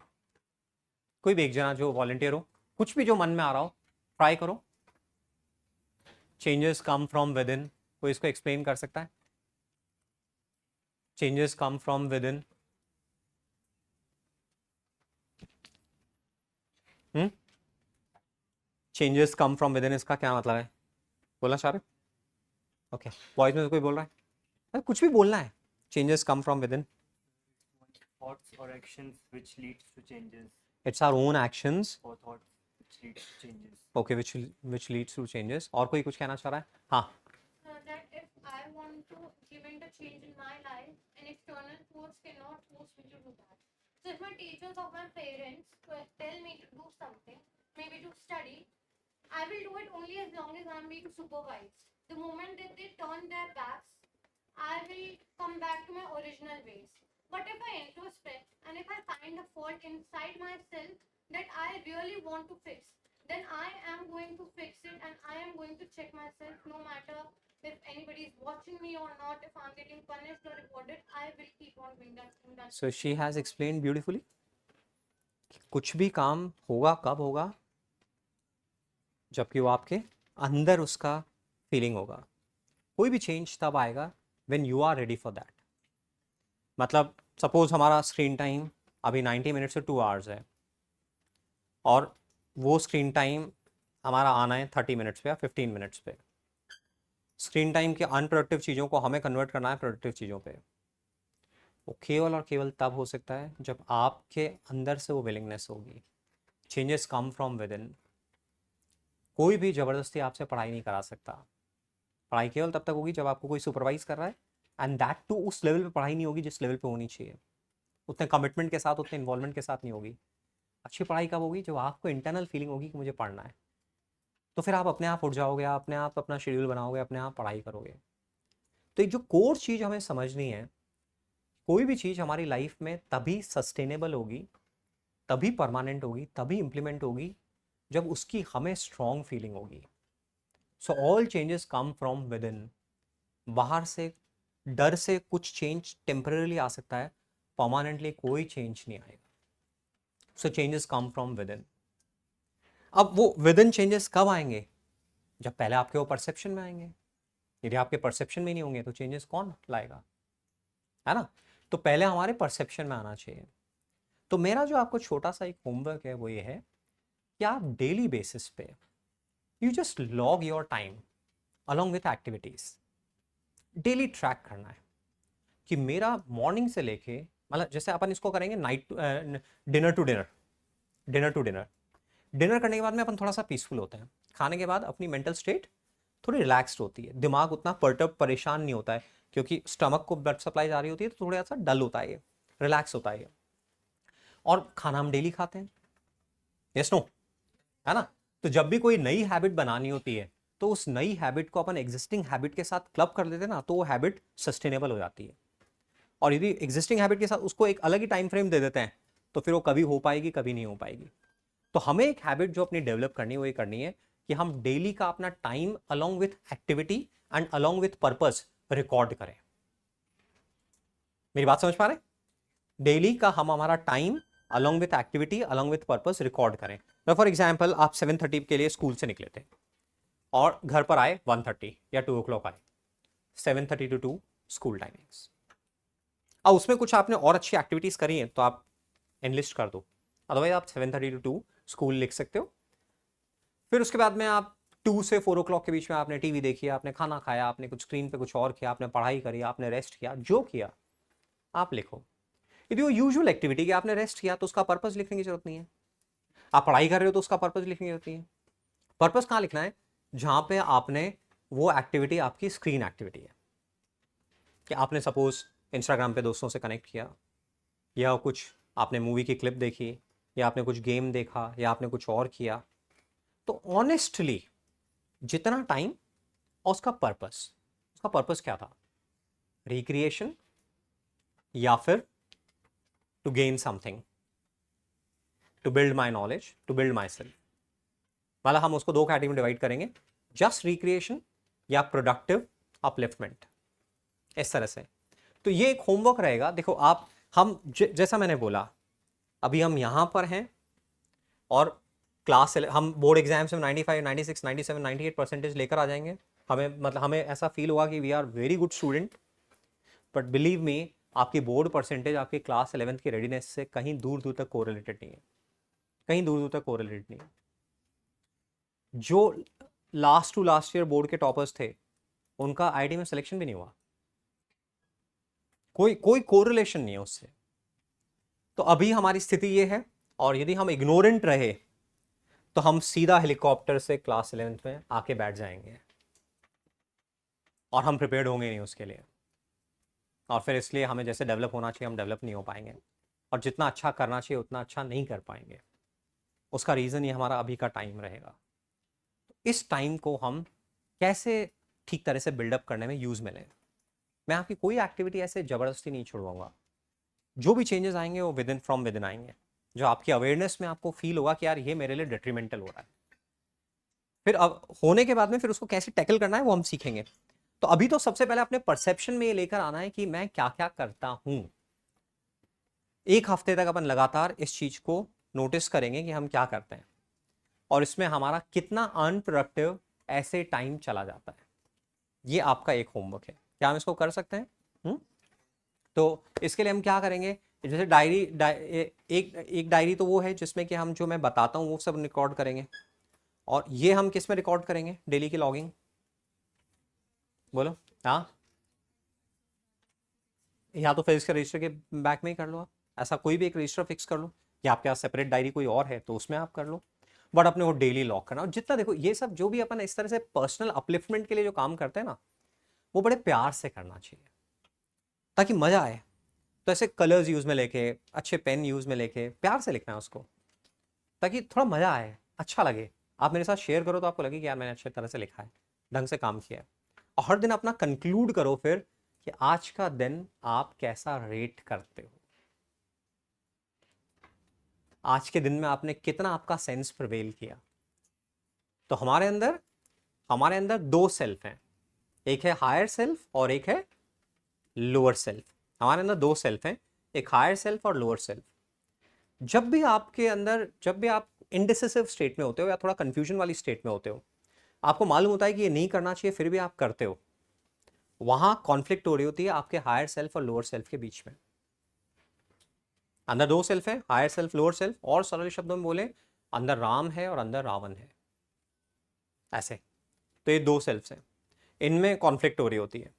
Speaker 1: कोई भी एक जना जो वॉलंटियर हो, कुछ भी जो मन में आ रहा हो ट्राई करो। Changes come from within, कोई इसको एक्सप्लेन कर सकता है? Changes come from within. Changes come from with in, इसका क्या मतलब है? बोलना चाह रहे? ओके, वॉइस में से कोई बोल रहा है? अरे कुछ भी बोलना है। Changes come from within,
Speaker 2: Thoughts or actions which leads to changes,
Speaker 1: it's our own actions,
Speaker 2: or thoughts which leads to changes.
Speaker 1: Okay, which leads to changes. और कोई कुछ कहना चाह रहा है? हाँ,
Speaker 3: That if I want to implement a change in my life, an external force cannot force me to do that. So if my teachers or my parents tell me to do something, maybe to study, I will do it only as long as I'm being supervised. The moment that they turn their backs, I will come back to my original ways. But if I introspect and if I find a fault inside myself that I really want to fix, then I am going to fix it and I am going to check myself no matter if anybody is watching me or not, if I'm getting punished or rewarded, I will keep on doing that thing.
Speaker 1: So she has explain beautifully. कुछ भी काम होगा कब होगा? जबकि वो आपके अंदर उसका फीलिंग होगा। कोई भी चेंज तब आएगा when you are ready for that. मतलब सपोज हमारा स्क्रीन टाइम अभी 90 मिनट से 2 आवर्स है, और वो स्क्रीन टाइम हमारा आना है 30 मिनट्स पे या 15 मिनट्स पे। स्क्रीन टाइम के अनप्रोडक्टिव चीज़ों को हमें कन्वर्ट करना है प्रोडक्टिव चीज़ों पे। वो केवल और केवल तब हो सकता है जब आपके अंदर से वो विलिंगनेस होगी। Changes come from within. कोई भी ज़बरदस्ती आपसे पढ़ाई नहीं करा सकता। पढ़ाई केवल तब तक होगी जब आपको कोई सुपरवाइज कर रहा है, एंड दैट टू उस लेवल पे पढ़ाई नहीं होगी जिस लेवल पे होनी चाहिए। उतने कमिटमेंट के साथ, उतने इन्वॉल्वमेंट के साथ नहीं होगी। अच्छी पढ़ाई कब होगी? जब आपको इंटरनल फीलिंग होगी कि मुझे पढ़ना है। तो फिर आप अपने आप उठ जाओगे, आप अपने आप अपना शेड्यूल बनाओगे, अपने आप पढ़ाई करोगे। तो एक जो कोर चीज़ हमें समझनी है, कोई भी चीज़ हमारी लाइफ में तभी सस्टेनेबल होगी, तभी परमानेंट होगी, तभी इंप्लीमेंट होगी जब उसकी हमें स्ट्रॉन्ग फीलिंग होगी। So all changes come from with in. बाहर से डर से कुछ चेंज टेम्पररीली आ सकता है, परमानेंटली कोई चेंज नहीं आएगा। So changes come from within. अब वो विद इन चेंजेस कब आएंगे? जब पहले आपके वो परसेप्शन में आएंगे। यदि आपके परसेप्शन में नहीं होंगे तो चेंजेस कौन लाएगा? है ना? तो पहले हमारे परसेप्शन में आना चाहिए। तो मेरा जो आपको छोटा सा एक होमवर्क है वो ये है कि आप डेली बेसिस पे you just log your time along with activities. Daily track करना है कि मेरा मॉर्निंग से लेके, मतलब जैसे अपन इसको करेंगे night dinner to dinner, dinner to dinner. Dinner करने के बाद में अपन थोड़ा सा पीसफुल होते हैं। खाने के बाद अपनी मेंटल स्टेट थोड़ी रिलैक्स्ड होती है, दिमाग उतना परटब परेशान नहीं होता है, क्योंकि स्टमक को ब्लड सप्लाई जा रही होती है, तो थोड़ा सा डल होता है, रिलैक्स होता है। और खाना हम डेली खाते हैं, यस नो, है ना? तो जब भी कोई नई हैबिट बनानी होती है तो उस नई हैबिट को अपन एग्जिस्टिंग हैबिट के साथ क्लब कर देते हैं ना, तो वो हैबिट सस्टेनेबल हो जाती है। और यदि एग्जिस्टिंग हैबिट के साथ उसको एक अलग ही टाइम फ्रेम दे देते हैं तो फिर वो कभी हो पाएगी, कभी नहीं हो पाएगी। तो हमें एक हैबिट जो अपनी डेवलप करनी है वो ये करनी है कि हम डेली का अपना time along with activity and along with purpose record करें। मेरी बात समझ पा रहे? डेली का हम हमारा time along with activity along with purpose record करें। फॉर एग्जाम्पल आप 7:30 के लिए स्कूल से निकले थे और घर पर आए 1:30 या 2 o'clock आए। 7:30 to 2 स्कूल टाइमिंग्स। अब उसमें कुछ आपने और अच्छी एक्टिविटीज करी हैं तो आप एनलिस्ट कर दो, अदरवाइज आप 7:30 to 2 स्कूल लिख सकते हो। फिर उसके बाद में आप 2 से 4 o'clock के बीच में आपने टीवी देखी, आपने खाना खाया, आपने कुछ स्क्रीन पे कुछ और किया, आपने पढ़ाई करी, आपने रेस्ट किया, जो किया आप लिखो। यदि वो यूजुअल एक्टिविटी कि आपने रेस्ट किया तो उसका पर्पस लिखने की जरूरत नहीं है। आप पढ़ाई कर रहे हो तो उसका पर्पस लिखने की जरूरत नहीं है। पर्पस कहाँ लिखना है? जहां पे आपने वो एक्टिविटी आपकी स्क्रीन एक्टिविटी है, कि आपने सपोज इंस्टाग्राम पे दोस्तों से कनेक्ट किया, या कुछ आपने मूवी की क्लिप देखी, या आपने कुछ गेम देखा, या आपने कुछ और किया। तो ऑनेस्टली जितना टाइम और उसका पर्पस क्या था? रिक्रिएशन या फिर to gain something, to build my knowledge, to build myself. मतलब हम उसको 2 कैटेगरी में डिवाइड करेंगे, जस्ट रिक्रिएशन या प्रोडक्टिव अपलिफ्टमेंट, इस तरह से। तो ये एक होमवर्क रहेगा। देखो आप, हम जैसा मैंने बोला, अभी हम यहाँ पर हैं और क्लास हम बोर्ड एग्जाम्स में 95, 96, 97, 98% लेकर आ जाएंगे। हमें मतलब हमें ऐसा फील होगा कि we are very good student, but believe me आपकी बोर्ड परसेंटेज आपकी क्लास 11th की रेडीनेस से कहीं दूर दूर तक कोरिलेटेड नहीं है, कहीं दूर दूर तक कोरिलेटेड नहीं है। जो last to last year board के टॉपर्स थे उनका आईटी में सिलेक्शन भी नहीं हुआ, कोई कोरिलेशन नहीं है उससे। तो अभी हमारी स्थिति ये है, और यदि हम इग्नोरेंट रहे तो हम सीधा हेलीकॉप्टर से क्लास 11th में आके बैठ जाएंगे और हम प्रिपेयर्ड होंगे नहीं उसके लिए। और फिर इसलिए हमें जैसे डेवलप होना चाहिए हम डेवलप नहीं हो पाएंगे, और जितना अच्छा करना चाहिए उतना अच्छा नहीं कर पाएंगे। उसका रीज़न ये हमारा अभी का टाइम रहेगा। इस टाइम को हम कैसे ठीक तरह से बिल्डअप करने में यूज़ में लें। मैं आपकी कोई एक्टिविटी ऐसे ज़बरदस्ती नहीं छुड़वाऊंगा। जो भी चेंजेस आएंगे वो फ्रॉम विद इन आएंगे, जो आपकी अवेयरनेस में आपको फील होगा कि यार ये मेरे लिए डिट्रीमेंटल हो रहा है। फिर अब होने के बाद में फिर उसको कैसे टैकल करना है वो हम सीखेंगे। तो अभी तो सबसे पहले अपने परसेप्शन में ये लेकर आना है कि मैं क्या क्या करता हूं। 1 हफ्ते तक अपन लगातार इस चीज को नोटिस करेंगे कि हम क्या करते हैं। और इसमें हमारा कितना अनप्रोडक्टिव ऐसे टाइम चला जाता है। ये आपका एक होमवर्क है, क्या हम इसको कर सकते हैं? तो इसके लिए हम क्या करेंगे, जैसे एक डायरी तो वो है जिसमें कि हम जो मैं बताता हूँ वो सब रिकॉर्ड करेंगे, और ये हम किस में रिकॉर्ड करेंगे डेली की लॉगिंग, बोलो। हाँ, या तो फिर इसके रजिस्टर के बैक में ही कर लो आप, ऐसा कोई भी एक रजिस्टर फिक्स कर लो, या आपके पास सेपरेट डायरी कोई और है तो उसमें आप कर लो, बट अपने को डेली लॉग करना। और जितना देखो ये सब जो भी अपन इस तरह से पर्सनल अपलिफ्टमेंट के लिए जो काम करते हैं ना, वो बड़े प्यार से करना चाहिए ताकि मजा आए। तो ऐसे कलर्स यूज में लेके, अच्छे पेन यूज में लेके प्यार से लिखना है उसको, ताकि थोड़ा मजा आए, अच्छा लगे। आप मेरे साथ शेयर करो तो आपको लगे कि यार मैंने अच्छे तरह से लिखा है, ढंग से काम किया है। और हर दिन अपना कंक्लूड करो फिर कि आज का दिन आप कैसा रेट करते हो, आज के दिन में आपने कितना आपका सेंस प्रिवेल किया। तो हमारे अंदर दो सेल्फ हैं, एक है हायर सेल्फ और एक है लोअर सेल्फ। हमारे अंदर दो सेल्फ हैं, एक हायर सेल्फ और लोअर सेल्फ। जब भी आप इंडिसिसिव स्टेट में होते हो या थोड़ा कंफ्यूजन वाली स्टेट में होते हो, आपको मालूम होता है कि ये नहीं करना चाहिए फिर भी आप करते हो, वहां कॉन्फ्लिक्ट हो रही होती है आपके हायर सेल्फ और लोअर सेल्फ के बीच में। अंदर दो सेल्फ है, हायर सेल्फ लोअर सेल्फ, और सरल शब्दों में बोले अंदर राम है और अंदर रावण है, ऐसे। तो ये दो सेल्फ हैं, इनमें कॉन्फ्लिक्ट हो रही होती है।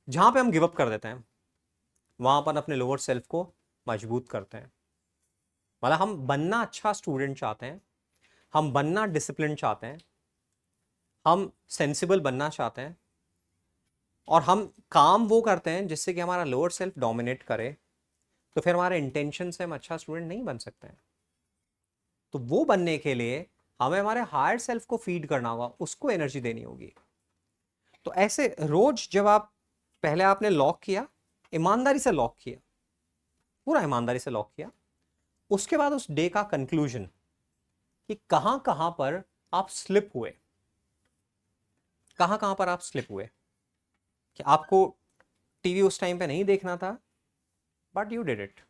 Speaker 1: जहां पे हम गिव अप कर देते हैं वहां पर अपने लोअर सेल्फ को मजबूत करते हैं। मतलब हम बनना अच्छा स्टूडेंट चाहते हैं, हम बनना डिसिप्लिन चाहते हैं, हम सेंसिबल बनना चाहते हैं, और हम काम वो करते हैं जिससे कि हमारा लोअर सेल्फ डोमिनेट करे, तो फिर हमारे इंटेंशन से हम अच्छा स्टूडेंट नहीं बन सकते हैं। तो वो बनने के लिए हमें हमारे हायर सेल्फ को फीड करना होगा, उसको एनर्जी देनी होगी। तो ऐसे रोज जब आप पहले आपने लॉक किया, ईमानदारी से लॉक किया, पूरा ईमानदारी से लॉक किया, उसके बाद उस डे का कंक्लूजन कि कहां कहां पर आप स्लिप हुए, कहां कहां पर आप स्लिप हुए, कि आपको टीवी उस टाइम पे नहीं देखना था बट यू डिड इट,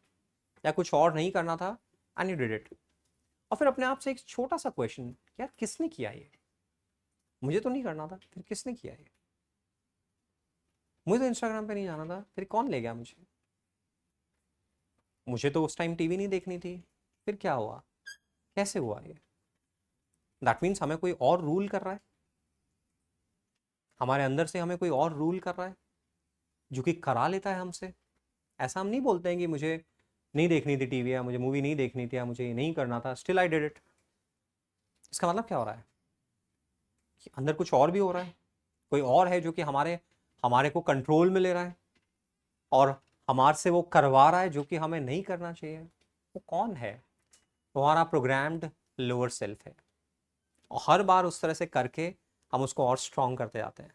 Speaker 1: या कुछ और नहीं करना था एंड यू डिड इट। और फिर अपने आप से एक छोटा सा क्वेश्चन, यार किसने किया ये, मुझे तो नहीं करना था फिर किसने किया ये, मुझे तो इंस्टाग्राम पे नहीं जाना था फिर कौन ले गया मुझे, मुझे तो उस टाइम टीवी नहीं देखनी थी फिर क्या हुआ, कैसे हुआ ये। दैट मीन्स हमें कोई और रूल कर रहा है, हमारे अंदर से हमें कोई और रूल कर रहा है जो कि करा लेता है हमसे। ऐसा हम नहीं बोलते हैं कि मुझे नहीं देखनी थी टीवी, या मुझे मूवी नहीं देखनी थी, या मुझे ये नहीं करना था, स्टिल आई डिड इट। इसका मतलब क्या हो रहा है कि अंदर कुछ और भी हो रहा है, कोई और है जो कि हमारे हमारे को कंट्रोल में ले रहा है और हमारे से वो करवा रहा है जो कि हमें नहीं करना चाहिए। वो कौन है? वो हमारा प्रोग्राम्ड लोअर सेल्फ है, और हर बार उस तरह से करके हम उसको और स्ट्रॉन्ग करते जाते हैं,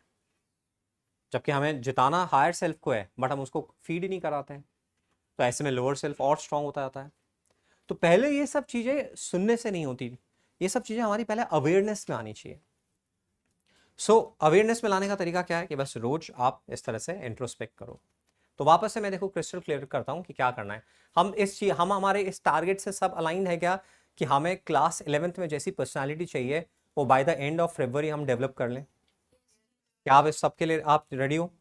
Speaker 1: जबकि हमें जिताना हायर सेल्फ को है बट हम उसको फीड ही नहीं कराते हैं। तो ऐसे में लोअर सेल्फ और स्ट्रॉन्ग होता जाता है। तो पहले ये सब चीज़ें सुनने से नहीं होती, ये सब चीज़ें हमारी पहले अवेयरनेस में आनी चाहिए। सो अवेयरनेस में लाने का तरीका क्या है कि बस रोज आप इस तरह से इंट्रोस्पेक्ट करो। तो वापस से मैं देखो क्रिस्टल क्लियर करता हूँ कि क्या करना है। हम हमारे इस टारगेट से सब अलाइन है क्या, कि हमें क्लास 11th में जैसी पर्सनालिटी चाहिए वो बाय द एंड ऑफ फरवरी हम डेवलप कर लें। क्या आप इस सब के लिए आप रेडी हो?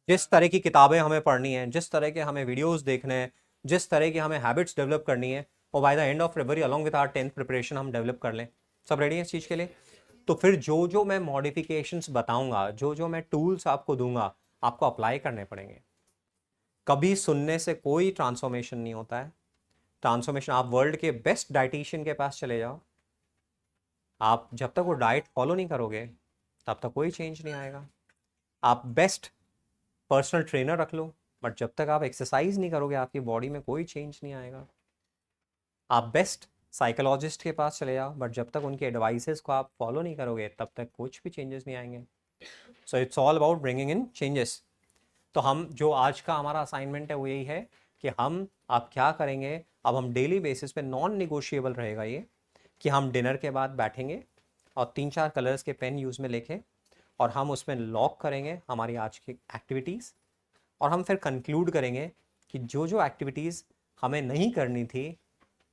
Speaker 1: जिस तरह की किताबें हमें पढ़नी है, जिस तरह के हमें वीडियोस देखने हैं, जिस तरह की हमें हैबिट्स डेवलप करनी है, वो by the end of February along with our 10th preparation हम डेवलप कर लें। सब रेडी है इस चीज़ के लिए? तो फिर जो जो मैं मॉडिफिकेशंस बताऊंगा, जो जो मैं टूल्स आपको दूंगा, आपको अप्लाई करने पड़ेंगे। कभी सुनने से कोई ट्रांसफॉर्मेशन नहीं होता है। ट्रांसफॉर्मेशन, आप वर्ल्ड के बेस्ट डाइटिशियन के पास चले जाओ, आप जब तक वो डाइट फॉलो नहीं करोगे तब तक कोई चेंज नहीं आएगा। आप बेस्ट पर्सनल ट्रेनर रख लो, बट जब तक आप एक्सरसाइज नहीं करोगे आपकी बॉडी में कोई चेंज नहीं आएगा। आप बेस्ट साइकोलॉजिस्ट के पास चले जाओ, बट जब तक उनके एडवाइसेस को आप फॉलो नहीं करोगे तब तक कुछ भी चेंजेस नहीं आएंगे। So it's all about bringing in changes. तो हम जो आज का हमारा असाइनमेंट है वो यही है कि हम आप क्या करेंगे, अब हम डेली बेसिस पे नॉन निगोशिएबल रहेगा ये, कि हम डिनर के बाद बैठेंगे और 3-4 कलर्स के पेन यूज़ में लेके, और हम उसमें लॉक करेंगे हमारी आज की एक्टिविटीज़, और हम फिर कंक्लूड करेंगे कि जो जो एक्टिविटीज़ हमें नहीं करनी थी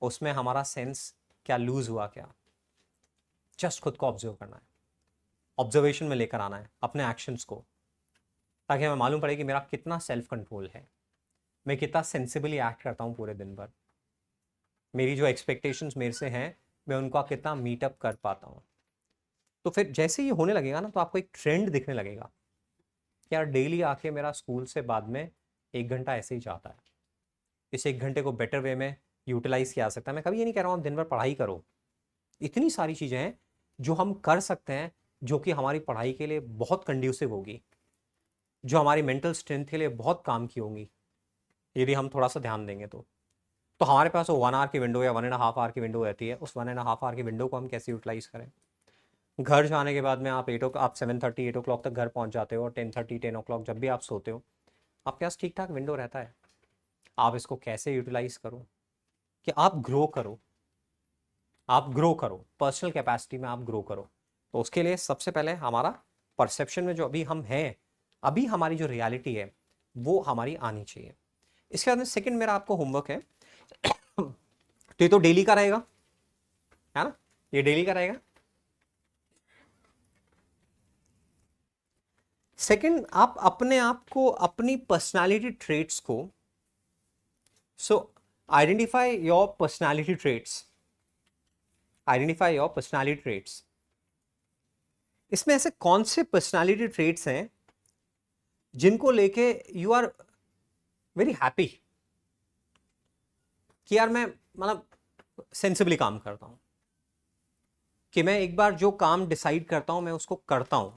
Speaker 1: उसमें हमारा सेंस क्या लूज़ हुआ क्या, जस्ट खुद को ऑब्जर्व करना है, ऑब्जर्वेशन में लेकर आना है अपने एक्शंस को, ताकि हमें मालूम पड़े कि मेरा कितना सेल्फ कंट्रोल है, मैं कितना सेंसिबली एक्ट करता हूँ पूरे दिन भर, मेरी जो एक्सपेक्टेशंस मेरे से हैं मैं उनको कितना मीटअप कर पाता हूँ। तो फिर जैसे ये होने लगेगा ना, तो आपको एक ट्रेंड दिखने लगेगा कि यार डेली आके मेरा स्कूल से बाद में 1 घंटा ऐसे ही जाता है, इस 1 घंटे को बेटर वे में यूटिलाइज किया जा सकता है। मैं कभी ये नहीं कह रहा हूँ दिन भर पढ़ाई करो, इतनी सारी चीज़ें हैं जो हम कर सकते हैं, जो कि हमारी पढ़ाई के लिए बहुत कंड्यूसिव होगी, जो हमारी मेंटल स्ट्रेंथ के लिए बहुत काम की होंगी, यदि हम थोड़ा सा ध्यान देंगे तो हमारे पास वो 1 आवर की विंडो या 1.5 आवर की विंडो रहती है, उस 1.5 आवर की विंडो को हम कैसे यूटिलाइज करें। घर जाने के बाद में आप 7:30 8 o'clock तक घर पहुंच जाते हो, और 10:30 10 o'clock जब भी आप सोते हो आपके पास ठीक ठाक विंडो रहता है। आप इसको कैसे यूटिलाइज करो कि आप ग्रो करो, पर्सनल कैपेसिटी में आप ग्रो करो। तो उसके लिए सबसे पहले हमारा परसेप्शन में जो अभी हम हैं, अभी हमारी जो रियलिटी है वो हमारी आनी चाहिए। इसके बाद में सेकंड मेरा आपको होमवर्क है, तो ये तो डेली का रहेगा, है ना, ये डेली का रहेगा। सेकंड, आप अपने आप को, अपनी पर्सनालिटी ट्रेट्स को, आइडेंटिफाई योर पर्सनालिटी ट्रेट्स। इसमें ऐसे कौन से पर्सनालिटी ट्रेट्स हैं जिनको लेके यू आर वेरी हैप्पी कि यार मैं मतलब सेंसिबली काम करता हूं, कि मैं एक बार जो काम डिसाइड करता हूं मैं उसको करता हूं,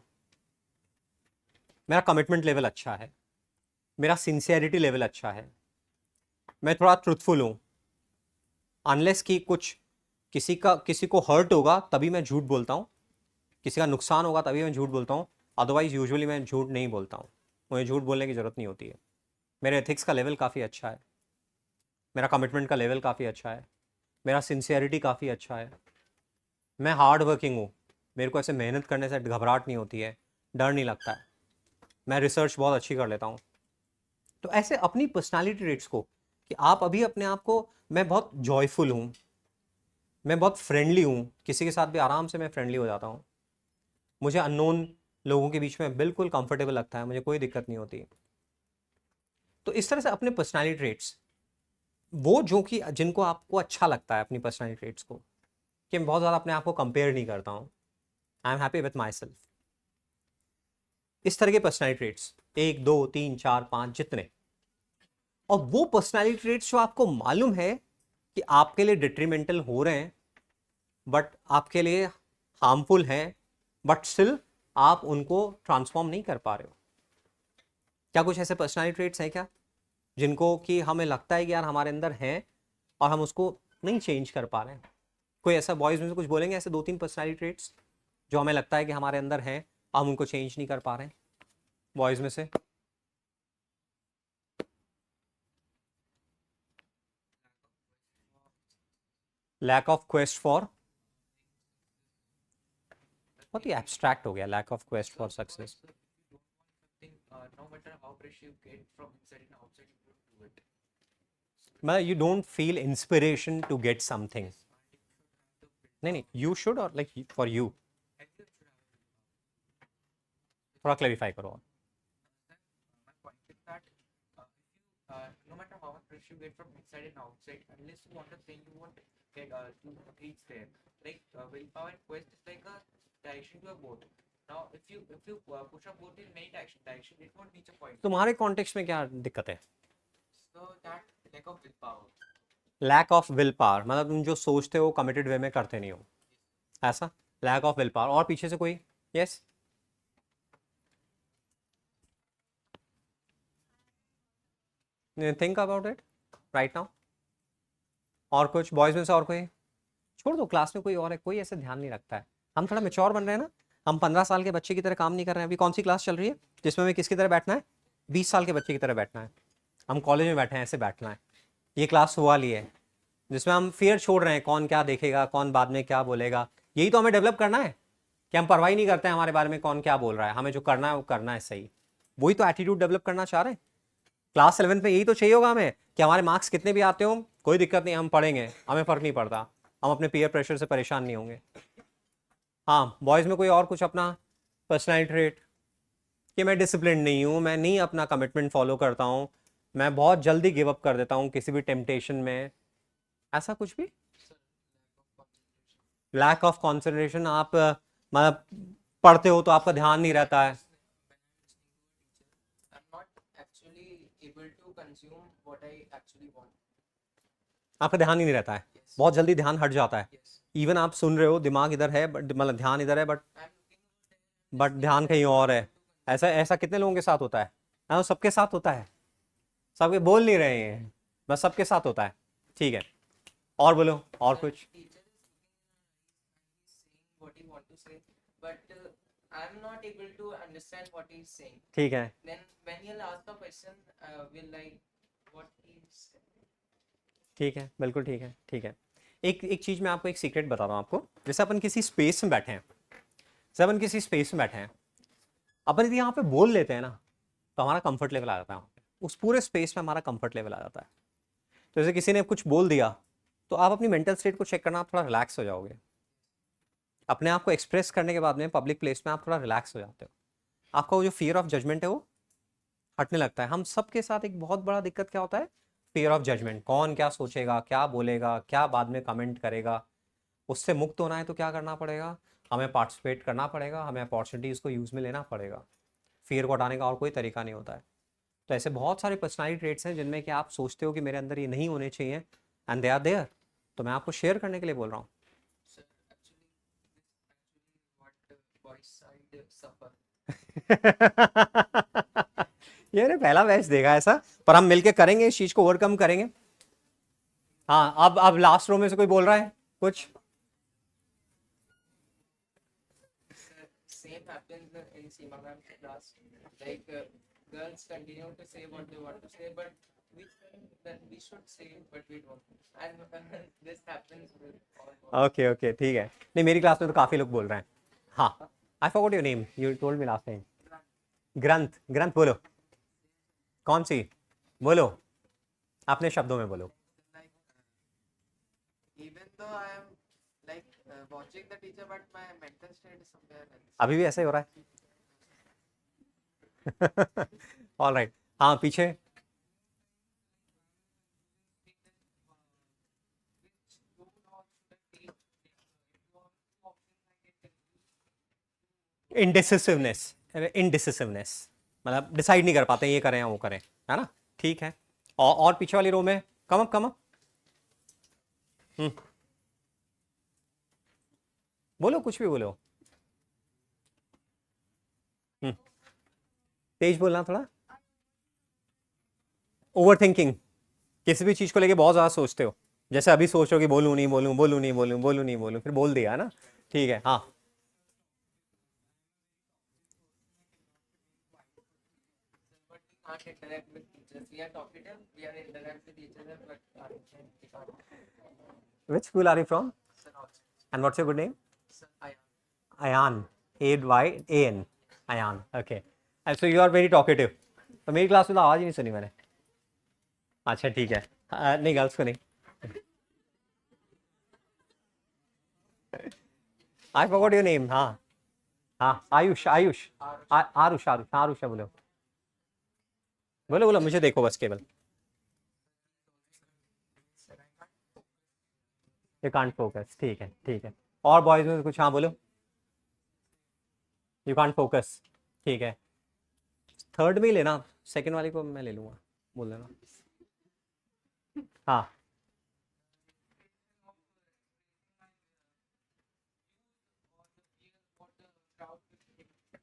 Speaker 1: मेरा कमिटमेंट लेवल अच्छा है, मेरा सिंसियरिटी लेवल अच्छा है, मैं थोड़ा ट्रूथफुल हूं, अनलेस कि कुछ किसी को हर्ट होगा तभी मैं झूठ बोलता हूं, किसी का नुकसान होगा तभी मैं झूठ बोलता हूं, अदरवाइज यूजुअली मैं झूठ नहीं बोलता हूं, मुझे झूठ बोलने की जरूरत नहीं होती है। मेरे एथिक्स का लेवल काफ़ी अच्छा है, मेरा कमिटमेंट का लेवल काफ़ी अच्छा है, मेरा सिंसियरिटी काफ़ी अच्छा है, मैं हार्ड वर्किंग हूँ, मेरे को ऐसे मेहनत करने से घबराहट नहीं होती है, डर नहीं लगता है, मैं रिसर्च बहुत अच्छी कर लेता हूँ। तो ऐसे अपनी पर्सनालिटी ट्रेट्स को, कि आप अभी अपने आप को, मैं बहुत जॉयफुल हूँ, मैं बहुत फ्रेंडली हूँ, किसी के साथ भी आराम से मैं फ्रेंडली हो जाता हूँ, मुझे अननोन लोगों के बीच में बिल्कुल कंफर्टेबल लगता है, मुझे कोई दिक्कत नहीं होती। तो इस तरह से अपने पर्सनालिटी ट्रेट्स, वो जो कि जिनको आपको अच्छा लगता है अपनी पर्सनालिटी ट्रेट्स को, कि मैं बहुत ज़्यादा अपने आप को कंपेयर नहीं करता हूँ, I am happy with my self, इस तरह के पर्सनालिटी ट्रेट्स 1 2 3 4 5 जितने, और वो पर्सनालिटी ट्रेट्स जो आपको मालूम है कि आपके लिए डिट्रीमेंटल हो रहे हैं, बट आपके लिए हार्मफुल हैं, बट स्टिल आप उनको ट्रांसफॉर्म नहीं कर पा रहे हो। क्या कुछ ऐसे पर्सनालिटी ट्रेट्स हैं क्या जिनको कि हमें लगता है कि यार हमारे अंदर हैं और हम उसको नहीं चेंज कर पा रहे हैं? कोई ऐसा बॉयज में से कुछ बोलेंगे, ऐसे 2 3 पर्सनालिटी ट्रेट्स जो हमें लगता है कि हमारे अंदर हैं, हम उनको चेंज नहीं कर पा रहे हैं, बॉयज में से? लैक ऑफ क्वेस्ट फॉर, बहुत ही एब्स्ट्रैक्ट हो गया, lack of quest for success.
Speaker 4: No matter how pressure you get from inside and outside, you don't do it.
Speaker 1: मतलब you don't feel inspiration to get something? नहीं, you should, और like for you, थोड़ा clarify करो।
Speaker 4: My point is that no matter how much pressure you get from inside and outside, unless you want a thing, you won't get to reach there. Like willpower and quest is like a direction to a boat. Now, if you push a boat in many direction, it won't reach a point.
Speaker 1: तुम्हारे context में क्या दिक्कत है?
Speaker 4: So that lack of willpower.
Speaker 1: Lack of willpower, मतलब तुम जो सोचते हो कमिटेड वे में करते नहीं हो, ऐसा लैक ऑफ विल पावर। और पीछे से कोई? Yes, think about it right now. और कुछ बॉयज में से और कोई? छोड़ दो, क्लास में कोई और है, कोई ऐसे ध्यान नहीं रखता है। हम थोड़ा मेच्योर बन रहे हैं ना, हम 15 साल के बच्चे की तरह काम नहीं कर रहे हैं। अभी कौन सी क्लास चल रही है जिसमें हमें किसकी तरह बैठना है? 20 साल के बच्चे की तरह बैठना है। हम कॉलेज में बैठे हैं, ऐसे बैठना है। ये क्लास हुआ ली है जिसमें हम फियर छोड़ रहे हैं, कौन क्या देखेगा, कौन बाद में क्या बोलेगा। यही तो हमें डेवलप करना है, कि हम परवाही नहीं करते हैं हमारे बारे में कौन क्या बोल रहा है, हमें जो करना है वो करना है सही। वही तो एटीट्यूड डेवलप करना चाह रहे हैं। क्लास 11th में यही तो चाहिए होगा हमें, कि हमारे मार्क्स कितने भी आते हो कोई दिक्कत नहीं, हम पढ़ेंगे, हमें फ़र्क नहीं पड़ता, हम अपने पीयर प्रेशर से परेशान नहीं होंगे। हाँ, बॉयज़ में कोई और कुछ अपना पर्सनैलिटी ट्रेट कि मैं डिसिप्लिन नहीं हूँ, मैं नहीं अपना कमिटमेंट फॉलो करता हूँ, मैं बहुत जल्दी गिव अप कर देता हूँ किसी भी टेम्पटेशन में, ऐसा कुछ भी? लैक ऑफ कंसंट्रेशन, आप मतलब पढ़ते हो तो आपका ध्यान नहीं रहता है?
Speaker 4: I'm not actually able to consume what I actually want.
Speaker 1: आपका ध्यान ही नहीं रहता है,
Speaker 4: Yes.
Speaker 1: बहुत जल्दी ध्यान हट जाता है।
Speaker 4: Yes.
Speaker 1: इवन आप सुन रहे हो, दिमाग इधर है, बट मतलब ध्यान इधर है,
Speaker 4: I'm looking
Speaker 1: बट ध्यान कहीं और है। ऐसा ऐसा कितने लोगों के साथ होता है? हाँ, सबके साथ होता है, सबके बोल नहीं रहे हैं, बस सबके साथ होता है। ठीक है, और बोलो, और कुछ?
Speaker 4: teacher is saying what he want to say, but I'm not able to understand what he's saying.
Speaker 1: ठीक है,
Speaker 4: Then when he'll ask a question, we'll like what he's
Speaker 1: ठीक है, बिल्कुल ठीक है, ठीक है। एक एक चीज़ मैं आपको एक सीक्रेट बता रहा हूँ आपको। जैसे अपन किसी स्पेस में बैठे हैं, जैसे अपन किसी स्पेस में बैठे हैं, अपन यदि यहाँ पे बोल लेते हैं ना, तो हमारा कंफर्ट लेवल आ जाता है वहाँ पे। उस पूरे स्पेस में हमारा कंफर्ट लेवल आ जाता है। तो जैसे किसी ने कुछ बोल दिया, तो आप अपनी मेंटल स्टेट को चेक करना, आप थोड़ा रिलैक्स हो जाओगे। अपने आप को एक्सप्रेस करने के बाद में पब्लिक प्लेस में आप थोड़ा रिलैक्स हो जाते हो, आपका वो जो फियर ऑफ जजमेंट है वो हटने लगता है। हम सबके साथ एक बहुत बड़ा दिक्कत क्या होता है? Fear of judgement. कौन क्या सोचेगा, क्या बोलेगा, क्या बाद में कमेंट करेगा। उससे मुक्त होना है तो क्या करना पड़ेगा? हमें पार्टिसिपेट करना पड़ेगा, हमें अपॉर्चुनिटीज़ को यूज़ में लेना पड़ेगा। फियर को हटाने का और कोई तरीका नहीं होता है। तो ऐसे बहुत सारे पर्सनैलिटी ट्रेट्स हैं जिनमें कि आप सोचते हो कि मेरे अंदर ये नहीं होने चाहिए, एंड दे आर देयर। तो मैं आपको शेयर करने के लिए बोल रहा हूँ।
Speaker 4: Sir, actually what boys side suffer.
Speaker 1: ये ने पहला मैच देखा ऐसा, पर हम मिलके करेंगे, इस चीज को ओवरकम करेंगे। हाँ, अब लास्ट रो में से कोई बोल रहा है कुछ?
Speaker 4: Sir, same happens in Seema ma'am's class. Like girls continue to say what they want to say, but we think that we should say, but we don't. And this happens with all boys.
Speaker 1: Okay okay, ठीक है। नहीं, मेरी class में तो काफी लोग बोल रहे हैं। हाँ, I forgot your name, you told me last time. ग्रंथ, ग्रंथ बोलो, कौन सी? बोलो, अपने शब्दों में बोलो।
Speaker 4: Like even though I am like watching the teacher, but my mental state is somewhere else.
Speaker 1: अभी भी ऐसा ही हो रहा है? ऑल राइट, हाँ पीछे। इनडिसिसिवनेस, इनडिसिसिवनेस मतलब डिसाइड नहीं कर पाते ये करें या वो करें, है ना? ठीक है। और पीछे वाली रो में, कम अप कम अप। बोलो, कुछ भी बोलो। तेज बोलना थोड़ा। ओवर थिंकिंग, किसी भी चीज को लेके बहुत ज्यादा सोचते हो। जैसे अभी सोच रहे हो कि बोलूं नहीं बोलूं, बोलूं नहीं बोलूं, बोलूं नहीं बोलूं, फिर बोल दिया, है ना? ठीक है, हाँ।
Speaker 4: But we can't interact with teachers. We are talkative. We are interact with each other, but we can't.
Speaker 1: Which school are you from?
Speaker 4: Sir, also.
Speaker 1: And what's your good name?
Speaker 4: Sir, I
Speaker 1: Ayan, A-Y-A-N, Ayan, okay. And so you are very talkative. तो मेरी class में तो आवाज़ ही नहीं सुनी मैंने। अच्छा ठीक है, नहीं गर्ल्स को नहीं। I forgot your name, हाँ हाँ, आयुष, आयुष, आरुष, आरुष, आरुष है, बोलो बोलो बोलो, मुझे देखो बस केवल। यू कांट फोकस, ठीक है ठीक है। और बॉयज में कुछ? हाँ बोलो। यू कांट फोकस, ठीक है। थर्ड में ही लेना, सेकंड वाली को मैं ले लूंगा, बोल देना। हाँ,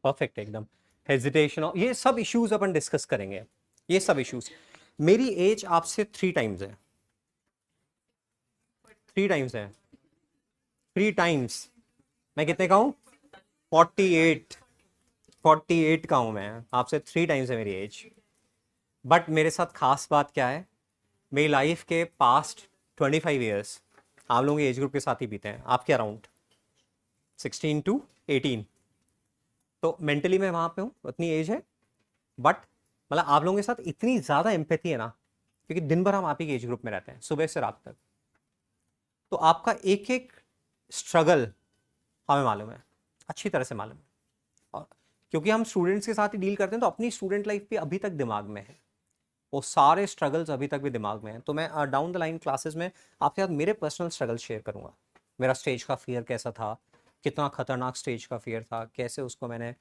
Speaker 1: परफेक्ट, एकदम। हेजिटेशन, ये सब इश्यूज अपन डिस्कस करेंगे, ये सब इश्यूज। मेरी एज आपसे 3 टाइम्स है, 3 टाइम्स है, 3 टाइम्स। मैं कितने का हूँ? 48, 48 का हूँ मैं, आपसे 3 टाइम्स है मेरी एज। बट मेरे साथ खास बात क्या है, मेरी लाइफ के पास्ट 25 ईयर्स आप लोगों के एज ग्रुप के साथ ही बीते हैं, आपके अराउंड 16 to 18। तो मेंटली मैं वहाँ पे हूँ, उतनी एज है। बट मतलब आप लोगों के साथ इतनी ज़्यादा एम्पैथी है ना, क्योंकि दिन भर हम आप ही के एज ग्रुप में रहते हैं, सुबह से रात तक। तो आपका एक एक स्ट्रगल हमें मालूम है, अच्छी तरह से मालूम है। और क्योंकि हम स्टूडेंट्स के साथ ही डील करते हैं तो अपनी स्टूडेंट लाइफ भी अभी तक दिमाग में है, वो सारे स्ट्रगल्स अभी तक भी दिमाग में हैं। तो मैं डाउन द लाइन क्लासेस में आपके साथ मेरे पर्सनल स्ट्रगल शेयर करूँगा। मेरा स्टेज का फियर कैसा था, कितना खतरनाक स्टेज का फियर था, कैसे उसको मैंने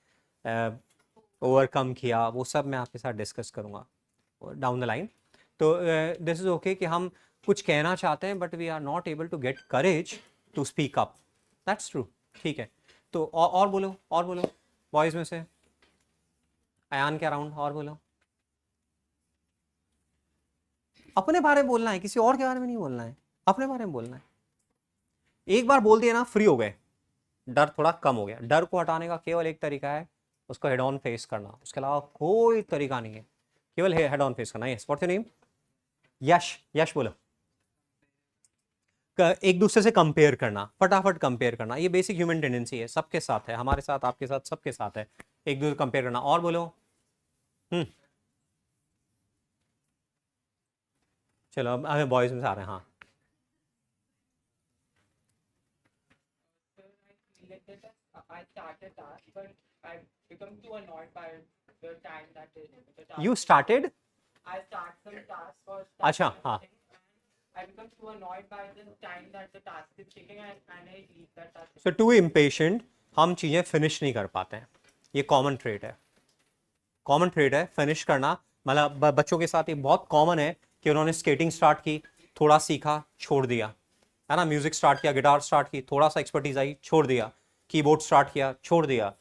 Speaker 1: ओवरकम किया, वो सब मैं आपके साथ डिस्कस करूँगा डाउन द लाइन। तो दिस इज़ ओके कि हम कुछ कहना चाहते हैं but we are not able to get courage to speak up, that's true. ठीक है, तो और बोलो, और बोलो बॉयज़ में से, अयान के अराउंड और बोलो। अपने बारे में बोलना है, किसी और के बारे में नहीं बोलना है, अपने बारे में बोलना है। एक बार बोल दिया ना, फ्री हो गए, डर थोड़ा कम हो गया। डर को हटाने का केवल एक तरीका है, उसको हेड ऑन फेस करना, उसके अलावा कोई तरीका नहीं है, केवल हेड ऑन फेस करना। Yes, what's your name? Yash, Yash बोलो। एक दूसरे से कंपेयर करना, फटाफट कंपेयर करना, ये बेसिक ह्यूमन टेंडेंसी है, सबके साथ है, हमारे साथ, आपके साथ, सबके साथ है, एक दूसरे कंपेयर करना। और बोलो। चलो अब हमें बॉयज में से आ रहे हैं। हाँ,
Speaker 4: I started that, but I become too annoyed by the time that the task
Speaker 1: you
Speaker 4: is
Speaker 1: started.
Speaker 4: I start some task or
Speaker 1: अच्छा,
Speaker 4: start
Speaker 1: हाँ।
Speaker 4: something, and I become too annoyed by the time that the task is taking, and I leave that task.
Speaker 1: So too impatient, हम चीज़ें finish नहीं कर पाते हैं, ये common trait है, कॉमन ट्रेट है फिनिश करना। मतलब बच्चों के साथ ये बहुत कॉमन है कि उन्होंने स्केटिंग स्टार्ट की, थोड़ा सीखा, छोड़ दिया, है ना, म्यूजिक स्टार्ट किया, गिटार स्टार्ट की, थोड़ा सा एक्सपर्टीज आई, छोड़ दिया, कीबोर्ड स्टार्ट किया, छोड़ दिया।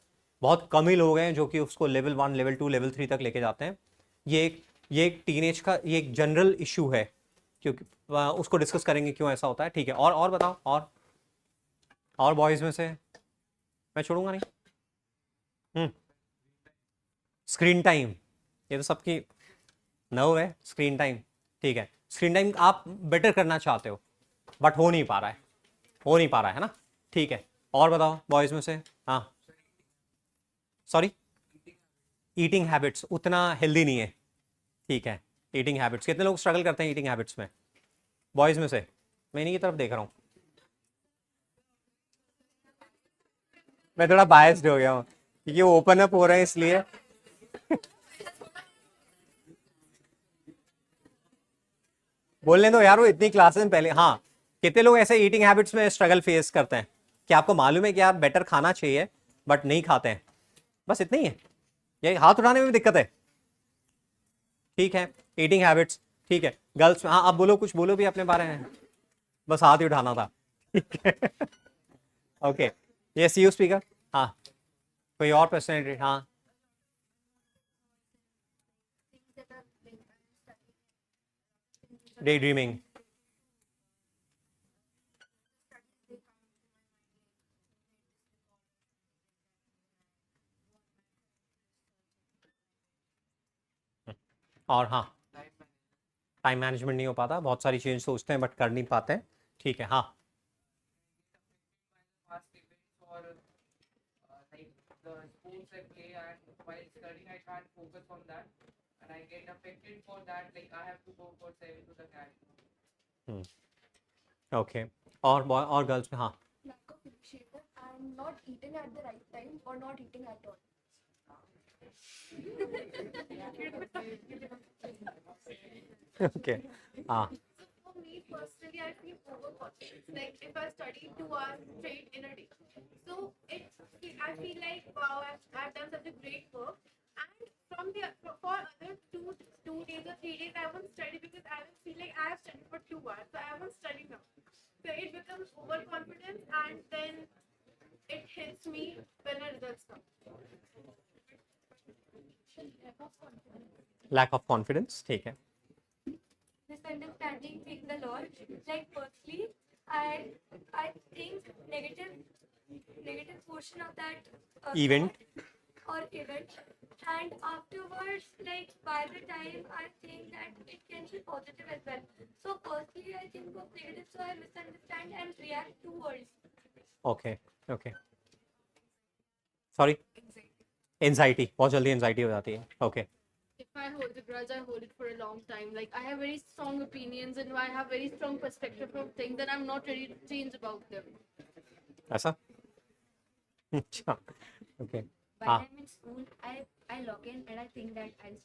Speaker 1: बहुत कम ही लोग हैं जो कि उसको लेवल 1, लेवल 2, लेवल 3 तक लेके जाते हैं। ये एक टीनेज का ये एक जनरल इशू है, क्योंकि उसको डिस्कस करेंगे क्यों ऐसा होता है। ठीक है, और बताओ, और बॉयज़ में से मैं छोड़ूंगा नहीं। स्क्रीन टाइम, ये तो सबकी नव है, स्क्रीन टाइम। ठीक है, स्क्रीन टाइम आप बेटर करना चाहते हो बट हो नहीं पा रहा है, हो नहीं पा रहा है ना। ठीक है, और बताओ बॉयज़ में से। हाँ, सॉरी, ईटिंग हैबिट्स उतना हेल्दी नहीं है। ठीक है, ईटिंग हैबिट्स, कितने लोग स्ट्रगल करते हैं ईटिंग हैबिट्स में बॉयज़ में से? मैं इन्हीं की तरफ देख रहा हूँ, मैं थोड़ा बायस्ड हो गया हूँ क्योंकि वो ओपन अप हो रहे हैं इसलिए। बोलने दो यार, वो इतनी क्लासेस में पहले। हाँ, कितने लोग ऐसे ईटिंग हैबिट्स में स्ट्रगल फेस करते हैं कि आपको मालूम है कि आप बेटर खाना चाहिए बट नहीं खाते हैं? बस इतना ही है, ये हाथ उठाने में भी दिक्कत है। ठीक है, ईटिंग हैबिट्स। ठीक है, गर्ल्स। हाँ, आप बोलो, कुछ बोलो भी अपने बारे में, बस हाथ ही उठाना था। ठीक है, ओके, ये सी यू स्पीकर। हाँ, कोई और पर्सनैलिटी? हाँ, डे ड्रीमिंग। और हाँ, टाइम मैनेजमेंट नहीं हो पाता, बहुत सारी चीज़ें सोचते हैं बट कर नहीं पाते हैं। ठीक है, हाँ,
Speaker 4: Past events or like the sports I play, and while studying I can't focus on that, and I get affected for that. Like I have to go for 7 to the academy.
Speaker 1: Okay, और boy और girls में? हाँ,
Speaker 5: lack of initiative and not eating at the right time or not eating at all.
Speaker 1: Okay, हाँ,
Speaker 3: For me personally, I feel overconfident. Like if I study 2 hours straight in a day, so I feel like wow, I've done such a great work. And for other two days or 3 days, I won't study because I will feel like I have studied for 2 hours, so I won't study now. So it becomes overconfidence, and then it hits me when the results come.
Speaker 1: Lack of confidence. ठीक है,
Speaker 5: Misunderstanding things a lot. Like firstly, I think negative portion of that
Speaker 1: Event.
Speaker 5: thought or event, and afterwards, like by the time I think that it can be positive as well. So firstly, I think of negative, so I misunderstand and react to words.
Speaker 1: Okay, okay, sorry, anxiety, बहुत जल्दी anxiety हो जाती है। Okay,
Speaker 6: If I hold a grudge, I hold it for a long time. Like I have very strong opinions and I have very strong perspective of things, and I'm not ready to change about them.
Speaker 1: ऐसा? अच्छा, okay,
Speaker 7: While
Speaker 1: हाँ,
Speaker 7: I'm in school, I log in and I think that I'll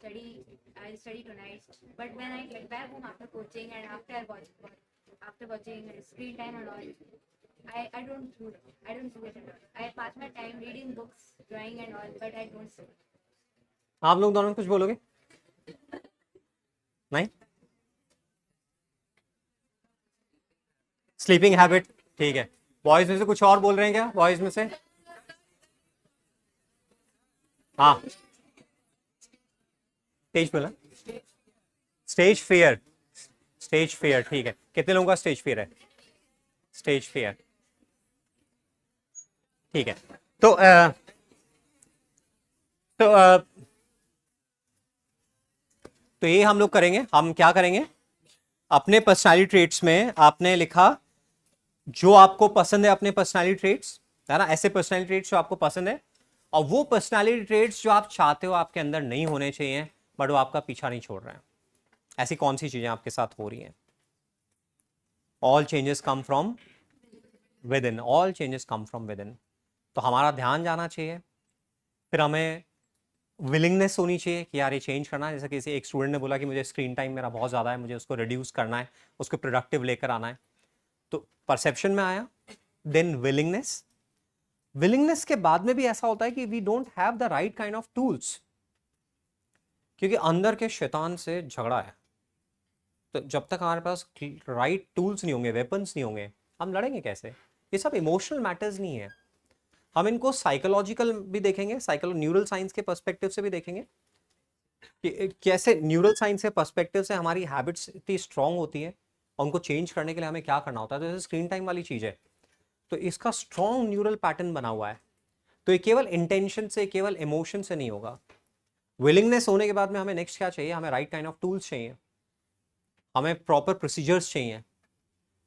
Speaker 7: study tonight. But when I get back home after coaching and after watching screen time and all, I don't do it at all. I pass my time reading books, drawing and all, but I don't study.
Speaker 1: आप लोग दोनों कुछ बोलोगे? नहीं? Sleeping habit, ठीक है। Boys में से कुछ और बोल रहे हैं क्या? बॉयज में से? हाँ, स्टेज बोला, स्टेज फियर, स्टेज फियर, ठीक है। कितने लोगों का स्टेज फियर है? स्टेज फियर, ठीक है। तो तो ये हम लोग करेंगे। हम क्या करेंगे? अपने पर्सनालिटी ट्रेट्स में आपने लिखा जो आपको पसंद है, अपने पर्सनालिटी ट्रेट्स, है ना, ऐसे पर्सनालिटी ट्रेट्स जो आपको पसंद है, और वो पर्सनालिटी ट्रेट्स जो आप चाहते हो आपके अंदर नहीं होने चाहिए, बट वो आपका पीछा नहीं छोड़ रहे हैं। ऐसी कौन सी चीजें आपके साथ हो रही हैं? All changes come from within, all changes come from within. तो हमारा ध्यान जाना चाहिए, फिर हमें विलिंगनेस होनी चाहिए कि यार ये चेंज करना है। जैसे किसी एक स्टूडेंट ने बोला कि मुझे स्क्रीन टाइम मेरा बहुत ज़्यादा है, मुझे उसको रिड्यूस करना है, उसको प्रोडक्टिव लेकर आना है। तो परसेप्शन में आया, देन विलिंगनेस। विलिंगनेस के बाद में भी ऐसा होता है कि we don't have the right kind of tools, क्योंकि अंदर के शैतान से झगड़ा है। तो जब तक हमारे पास राइट टूल्स नहीं होंगे, वेपन्स नहीं होंगे, हम लड़ेंगे कैसे? ये सब इमोशनल मैटर्स नहीं है। हम इनको साइकोलॉजिकल भी देखेंगे, न्यूरल साइंस के पर्सपेक्टिव से भी देखेंगे कि कैसे न्यूरल साइंस के पर्सपेक्टिव से हमारी हैबिट्स इतनी स्ट्रांग होती हैं और उनको चेंज करने के लिए हमें क्या करना होता है। तो जैसे स्क्रीन टाइम वाली चीज़ है, तो इसका स्ट्रांग न्यूरल पैटर्न बना हुआ है। तो ये केवल इंटेंशन से, केवल इमोशन से नहीं होगा। विलिंगनेस होने के बाद में हमें नेक्स्ट क्या चाहिए? हमें राइट काइंड ऑफ टूल्स चाहिए, हमें प्रॉपर प्रोसीजर्स चाहिए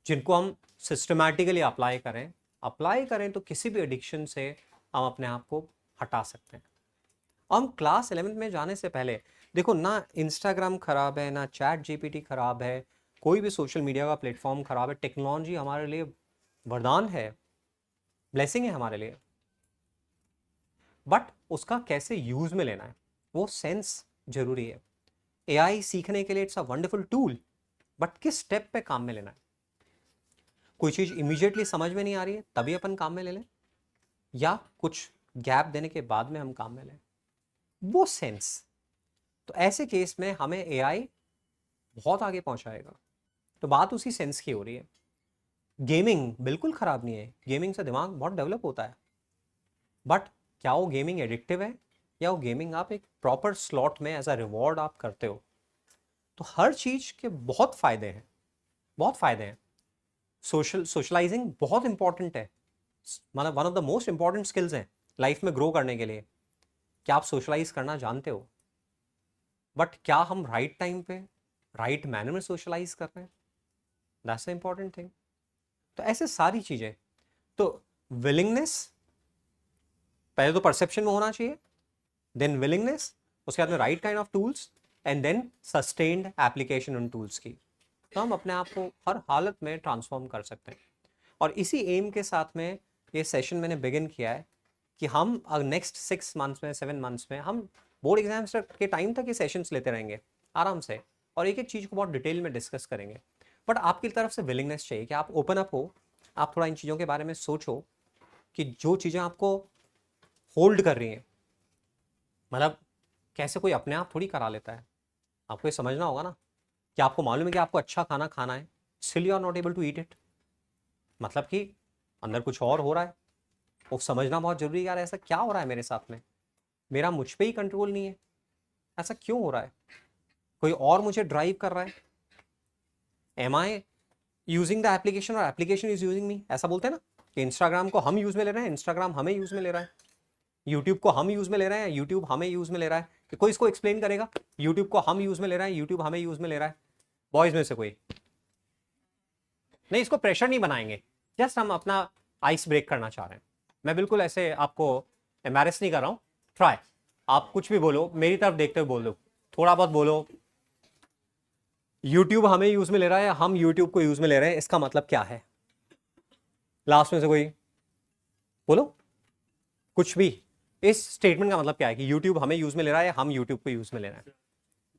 Speaker 1: जिनको हम सिस्टमैटिकली अप्लाई करें तो किसी भी एडिक्शन से हम अपने आप को हटा सकते हैं। हम क्लास 11 में जाने से पहले देखो, ना इंस्टाग्राम खराब है, ना चैट जीपीटी खराब है, कोई भी सोशल मीडिया का प्लेटफॉर्म खराब है। टेक्नोलॉजी हमारे लिए वरदान है, ब्लेसिंग है हमारे लिए, बट उसका कैसे यूज में लेना है वो सेंस जरूरी है। एआई सीखने के लिए it's a wonderful tool, but किस स्टेप पे काम में लेना है? कोई चीज इमीडिएटली समझ में नहीं आ रही है तभी अपन काम में ले लें, या कुछ गैप देने के बाद में हम काम में लें, वो सेंस। तो ऐसे केस में हमें एआई बहुत आगे पहुंचाएगा। तो बात उसी सेंस की हो रही है। गेमिंग बिल्कुल खराब नहीं है, गेमिंग से दिमाग बहुत डेवलप होता है, बट क्या वो गेमिंग एडिक्टिव है, या वो गेमिंग आप एक प्रॉपर स्लॉट में एज अ रिवॉर्ड आप करते हो? तो हर चीज के बहुत फायदे हैं, बहुत फायदे हैं। सोशलाइजिंग बहुत इंपॉर्टेंट है, मतलब one of the most important skills हैं लाइफ में ग्रो करने के लिए। क्या आप सोशलाइज करना जानते हो? बट क्या हम राइट टाइम पे राइट मैनर में सोशलाइज कर रहे हैं? That's the important thing. तो ऐसे सारी चीजें, तो विलिंगनेस पहले तो परसेप्शन में होना चाहिए, देन विलिंगनेस, उसके बाद में right kind of tools, and then sustained application उन टूल्स की। तो हम अपने आप को हर हालत में ट्रांसफॉर्म कर सकते हैं। और इसी एम के साथ में ये सेशन मैंने बिगिन किया है कि हम नेक्स्ट 6 मंथ्स में, 7 मंथ्स में हम बोर्ड एग्जाम्स के टाइम तक ये सेशंस लेते रहेंगे आराम से, और एक एक चीज़ को बहुत डिटेल में डिस्कस करेंगे। बट आपकी तरफ से विलिंगनेस चाहिए कि आप ओपन अप हो, आप थोड़ा इन चीज़ों के बारे में सोचो कि जो चीज़ें आपको होल्ड कर रही हैं, मतलब कैसे कोई अपने आप थोड़ी करा लेता है। आपको ये समझना होगा ना कि आपको मालूम है कि आपको अच्छा खाना खाना है, still you are not able to eat it, मतलब कि अंदर कुछ और हो रहा है। वो समझना बहुत जरूरी है, यार ऐसा क्या हो रहा है मेरे साथ में, मेरा मुझ पे ही कंट्रोल नहीं है, ऐसा क्यों हो रहा है, कोई और मुझे ड्राइव कर रहा है। Am I using the application और एप्लीकेशन इज यूजिंग मी? ऐसा बोलते हैं ना कि इंस्टाग्राम को हम यूज में ले रहे हैं, इंस्टाग्राम हमें यूज में ले रहा है, यूट्यूब को हम यूज में ले रहे हैं, यूट्यूब हमें यूज में ले रहा है। कि कोई इसको एक्सप्लेन करेगा? यूट्यूब को हम यूज में ले रहे हैं, यूट्यूब हमें यूज में ले रहा है। बॉयज में से कोई नहीं? इसको प्रेशर नहीं बनाएंगे, जस्ट हम अपना आइस ब्रेक करना चाह रहे हैं। मैं बिल्कुल ऐसे आपको एम्बैरेस नहीं कर रहा हूँ। ट्राई, आप कुछ भी बोलो, मेरी तरफ देखते हुए बोल दो, थोड़ा बहुत बोलो। यूट्यूब हमें यूज में ले रहा है, हम यूट्यूब को यूज में ले रहे हैं, इसका मतलब क्या है? लास्ट में से कोई बोलो। कुछ भी, इस स्टेटमेंट का मतलब क्या है कि YouTube हमें यूज में ले रहा है या हम YouTube को यूज में ले रहे हैं?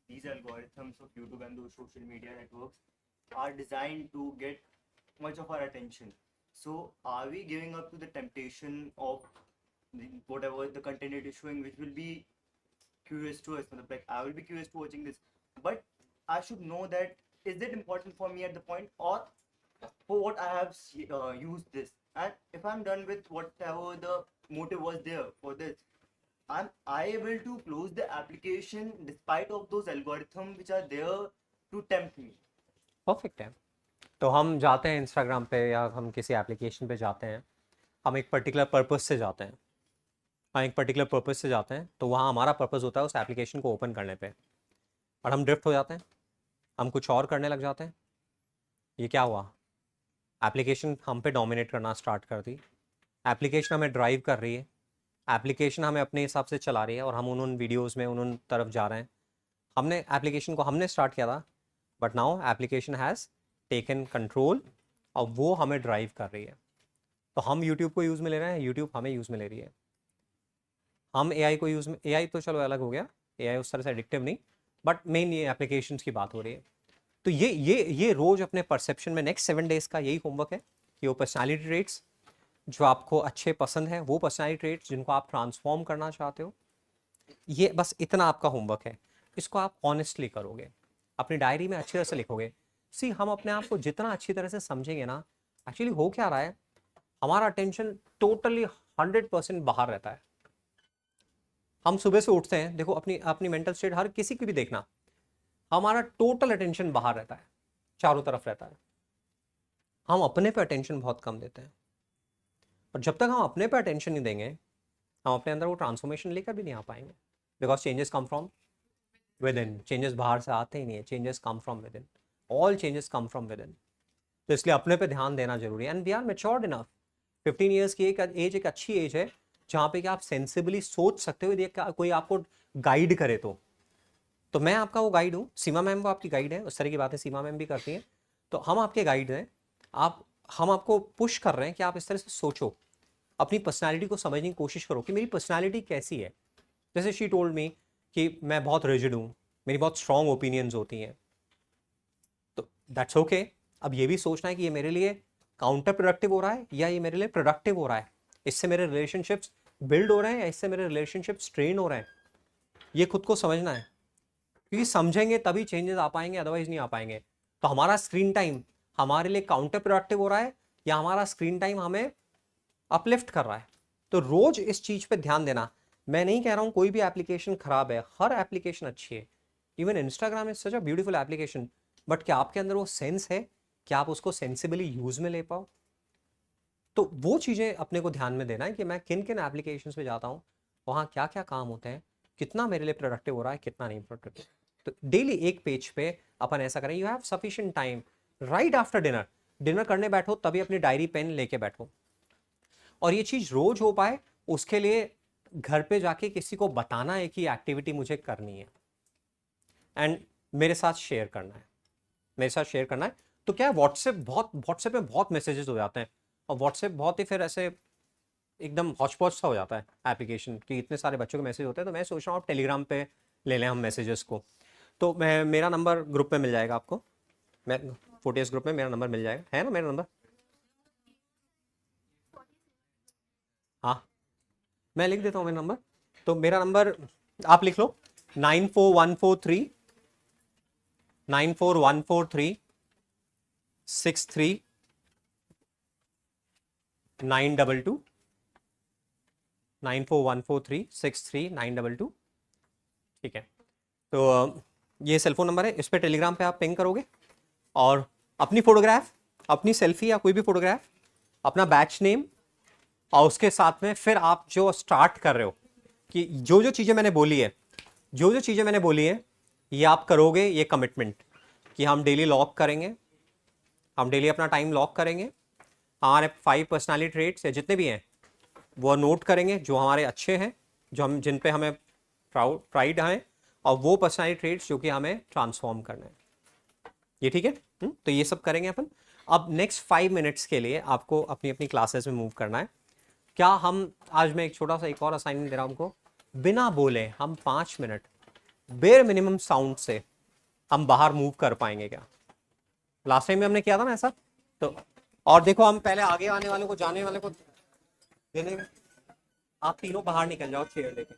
Speaker 2: These algorithms of YouTube and those social media networks are designed to get much of our attention. So are we giving up to the temptation of whatever the content it is showing, which will be curious to us? Like I will be curious to watching this, but I should know that is it important for me at the point, or for what I have used this, and if I'm done with whatever the motive was there for this, am I able to close the application despite of those algorithms which are there to tempt me?
Speaker 1: Perfect है। तो हम जाते हैं Instagram पे या हम किसी application पे जाते हैं, हम एक पर्टिकुलर पर्पस से जाते हैं, हम एक पर्टिकुलर पर्पस से जाते हैं, तो वहाँ हमारा पर्पस होता है उस एप्लीकेशन को ओपन करने पे, और हम ड्रिफ्ट हो जाते हैं, हम कुछ और करने लग जाते हैं। ये क्या हुआ? एप्लीकेशन हम पे डोमिनेट करना स्टार्ट कर दी, एप्लीकेशन हमें ड्राइव कर रही है, एप्लीकेशन हमें अपने हिसाब से चला रही है, और हम उन वीडियोज़ में उन तरफ जा रहे हैं। हमने एप्लीकेशन को हमने स्टार्ट किया था, but now application has taken control और वो हमें ड्राइव कर रही है। तो हम यूट्यूब को यूज़ में ले रहे हैं, यूट्यूब हमें यूज़ में ले रही है। हम एआई को यूज़ में, एआई तो चलो अलग हो गया, एआई उस तरह से एडिक्टिव नहीं, बट मेन ये एप्लीकेशंस की बात हो रही है। तो ये रोज़ अपने परसेप्शन में नेक्स्ट 7 डेज़ का यही होमवर्क है कि वो पर्सनैलिटी ट्रेट्स जो आपको अच्छे पसंद है, वो पर्सनैलिटी ट्रेट्स जिनको आप ट्रांसफॉर्म करना चाहते हो, ये बस इतना आपका होमवर्क है। इसको आप ऑनेस्टली करोगे, अपनी डायरी में अच्छी तरह से लिखोगे। सी, हम अपने आप को जितना अच्छी तरह से समझेंगे ना, एक्चुअली हो क्या रहा है, हमारा अटेंशन टोटली 100% बाहर रहता है। हम सुबह से उठते हैं, देखो अपनी अपनी मेंटल स्टेट हर किसी की भी देखना, हमारा टोटल अटेंशन बाहर रहता है, चारों तरफ रहता है। हम अपने पे अटेंशन बहुत कम देते हैं, और जब तक हम अपने पे अटेंशन नहीं देंगे, हम अपने अंदर वो ट्रांसफॉर्मेशन लेकर भी नहीं आ पाएंगे। Because changes come from within, changes बाहर से आते ही नहीं है, changes come from within, all changes come from within. तो इसलिए अपने पे ध्यान देना जरूरी है, and we are matured enough. 15 years की एक एज एक अच्छी एज है जहाँ पे कि आप सेंसिबली सोच सकते हो, यदि कोई आपको गाइड करे तो मैं आपका वो गाइड हूँ। सीमा मैम वो आपकी गाइड है, उस तरह की बातें सीमा मैम भी करती हैं, तो हम आपके गाइड हैं। हम आपको पुश कर रहे हैं कि आप इस तरह से सोचो, अपनी पर्सनालिटी को समझने की कोशिश करो कि मेरी पर्सनालिटी कैसी है। जैसे शी टोल्ड मी कि मैं बहुत रिजिड हूँ, मेरी बहुत स्ट्रॉन्ग ओपिनियंस होती हैं, तो दैट्स ओके। अब ये भी सोचना है कि ये मेरे लिए काउंटर प्रोडक्टिव हो रहा है या ये मेरे लिए प्रोडक्टिव हो रहा है, इससे मेरे रिलेशनशिप्स बिल्ड हो रहे हैं या इससे मेरे रिलेशनशिप स्ट्रेन हो रहे हैं। ये खुद को समझना है, क्योंकि समझेंगे तभी चेंजेस आ पाएंगे, अदरवाइज नहीं आ पाएंगे। तो हमारा स्क्रीन टाइम हमारे लिए काउंटर प्रोडक्टिव हो रहा है या हमारा स्क्रीन टाइम हमें अपलिफ्ट कर रहा है। तो रोज इस चीज पे ध्यान देना। मैं नहीं कह रहा हूँ कोई भी एप्लीकेशन खराब है, हर एप्लीकेशन अच्छी है। Even Instagram is such a beautiful application, but क्या आपके अंदर वो सेंस है कि आप उसको सेंसिबली यूज में ले पाओ? तो वो चीज़ें अपने को ध्यान में देना है कि मैं किन किन एप्लीकेशन पे जाता हूँ, वहाँ क्या क्या काम होते हैं, कितना मेरे लिए प्रोडक्टिव हो रहा है, कितना नहीं प्रोडक्टिव। तो डेली एक पेज पे अपन ऐसा करें, you have sufficient time right after dinner करने बैठो तभी अपनी डायरी पेन लेके बैठो। और ये चीज़ रोज हो पाए उसके लिए घर पे जाके किसी को बताना है कि एक्टिविटी मुझे करनी है, एंड मेरे साथ शेयर करना है, मेरे साथ शेयर करना है। तो क्या है, व्हाट्सएप में बहुत मैसेजेस हो जाते हैं, और व्हाट्सएप बहुत ही फिर ऐसे एकदम हॉचपॉच सा हो जाता है एप्लीकेशन कि इतने सारे बच्चों के मैसेज होते हैं। तो मैं सोच रहा हूँ टेलीग्राम पे ले लें हम मैसेजेस को। तो मेरा नंबर ग्रुप में मिल जाएगा आपको, मैं फोर्टियस ग्रुप में मेरा नंबर मिल जाएगा, है ना मेरा नंबर? हाँ, मैं लिख देता हूँ मेरा नंबर। तो मेरा नंबर आप लिख लो, 94143 63 922 94143 63 922। ठीक है, तो ये सेलफोन नंबर है, इस पर टेलीग्राम पे आप पिंग करोगे और अपनी फोटोग्राफ, अपनी सेल्फी या कोई भी फोटोग्राफ, अपना बैच नेम, और उसके साथ में फिर आप जो स्टार्ट कर रहे हो कि जो जो चीज़ें मैंने बोली है ये आप करोगे। ये कमिटमेंट कि हम डेली लॉक करेंगे, हम डेली अपना टाइम लॉक करेंगे, हमारे 5 पर्सनालिटी ट्रेट्स या जितने भी हैं वो नोट करेंगे जो हमारे अच्छे हैं, जो हम जिन पे हमें प्राइड है, और वो पर्सनालिटी ट्रेट्स जो कि हमें ट्रांसफॉर्म करना है। ये ठीक है? तो ये सब करेंगे अपन। अब नेक्स्ट 5 मिनट्स के लिए आपको अपनी अपनी क्लासेस में मूव करना है। क्या हम आज मैं एक छोटा सा एक और असाइनमेंट दे रहा हूं हमको, बिना बोले हम 5 मिनट बेर मिनिमम साउंड से हम बाहर मूव कर पाएंगे क्या? लास्ट टाइम में हमने किया था ना ऐसा। तो और देखो हम पहले आगे आने वाले को जाने वाले को देने में, आप तीनों बाहर निकल जाओ चेयर लेके।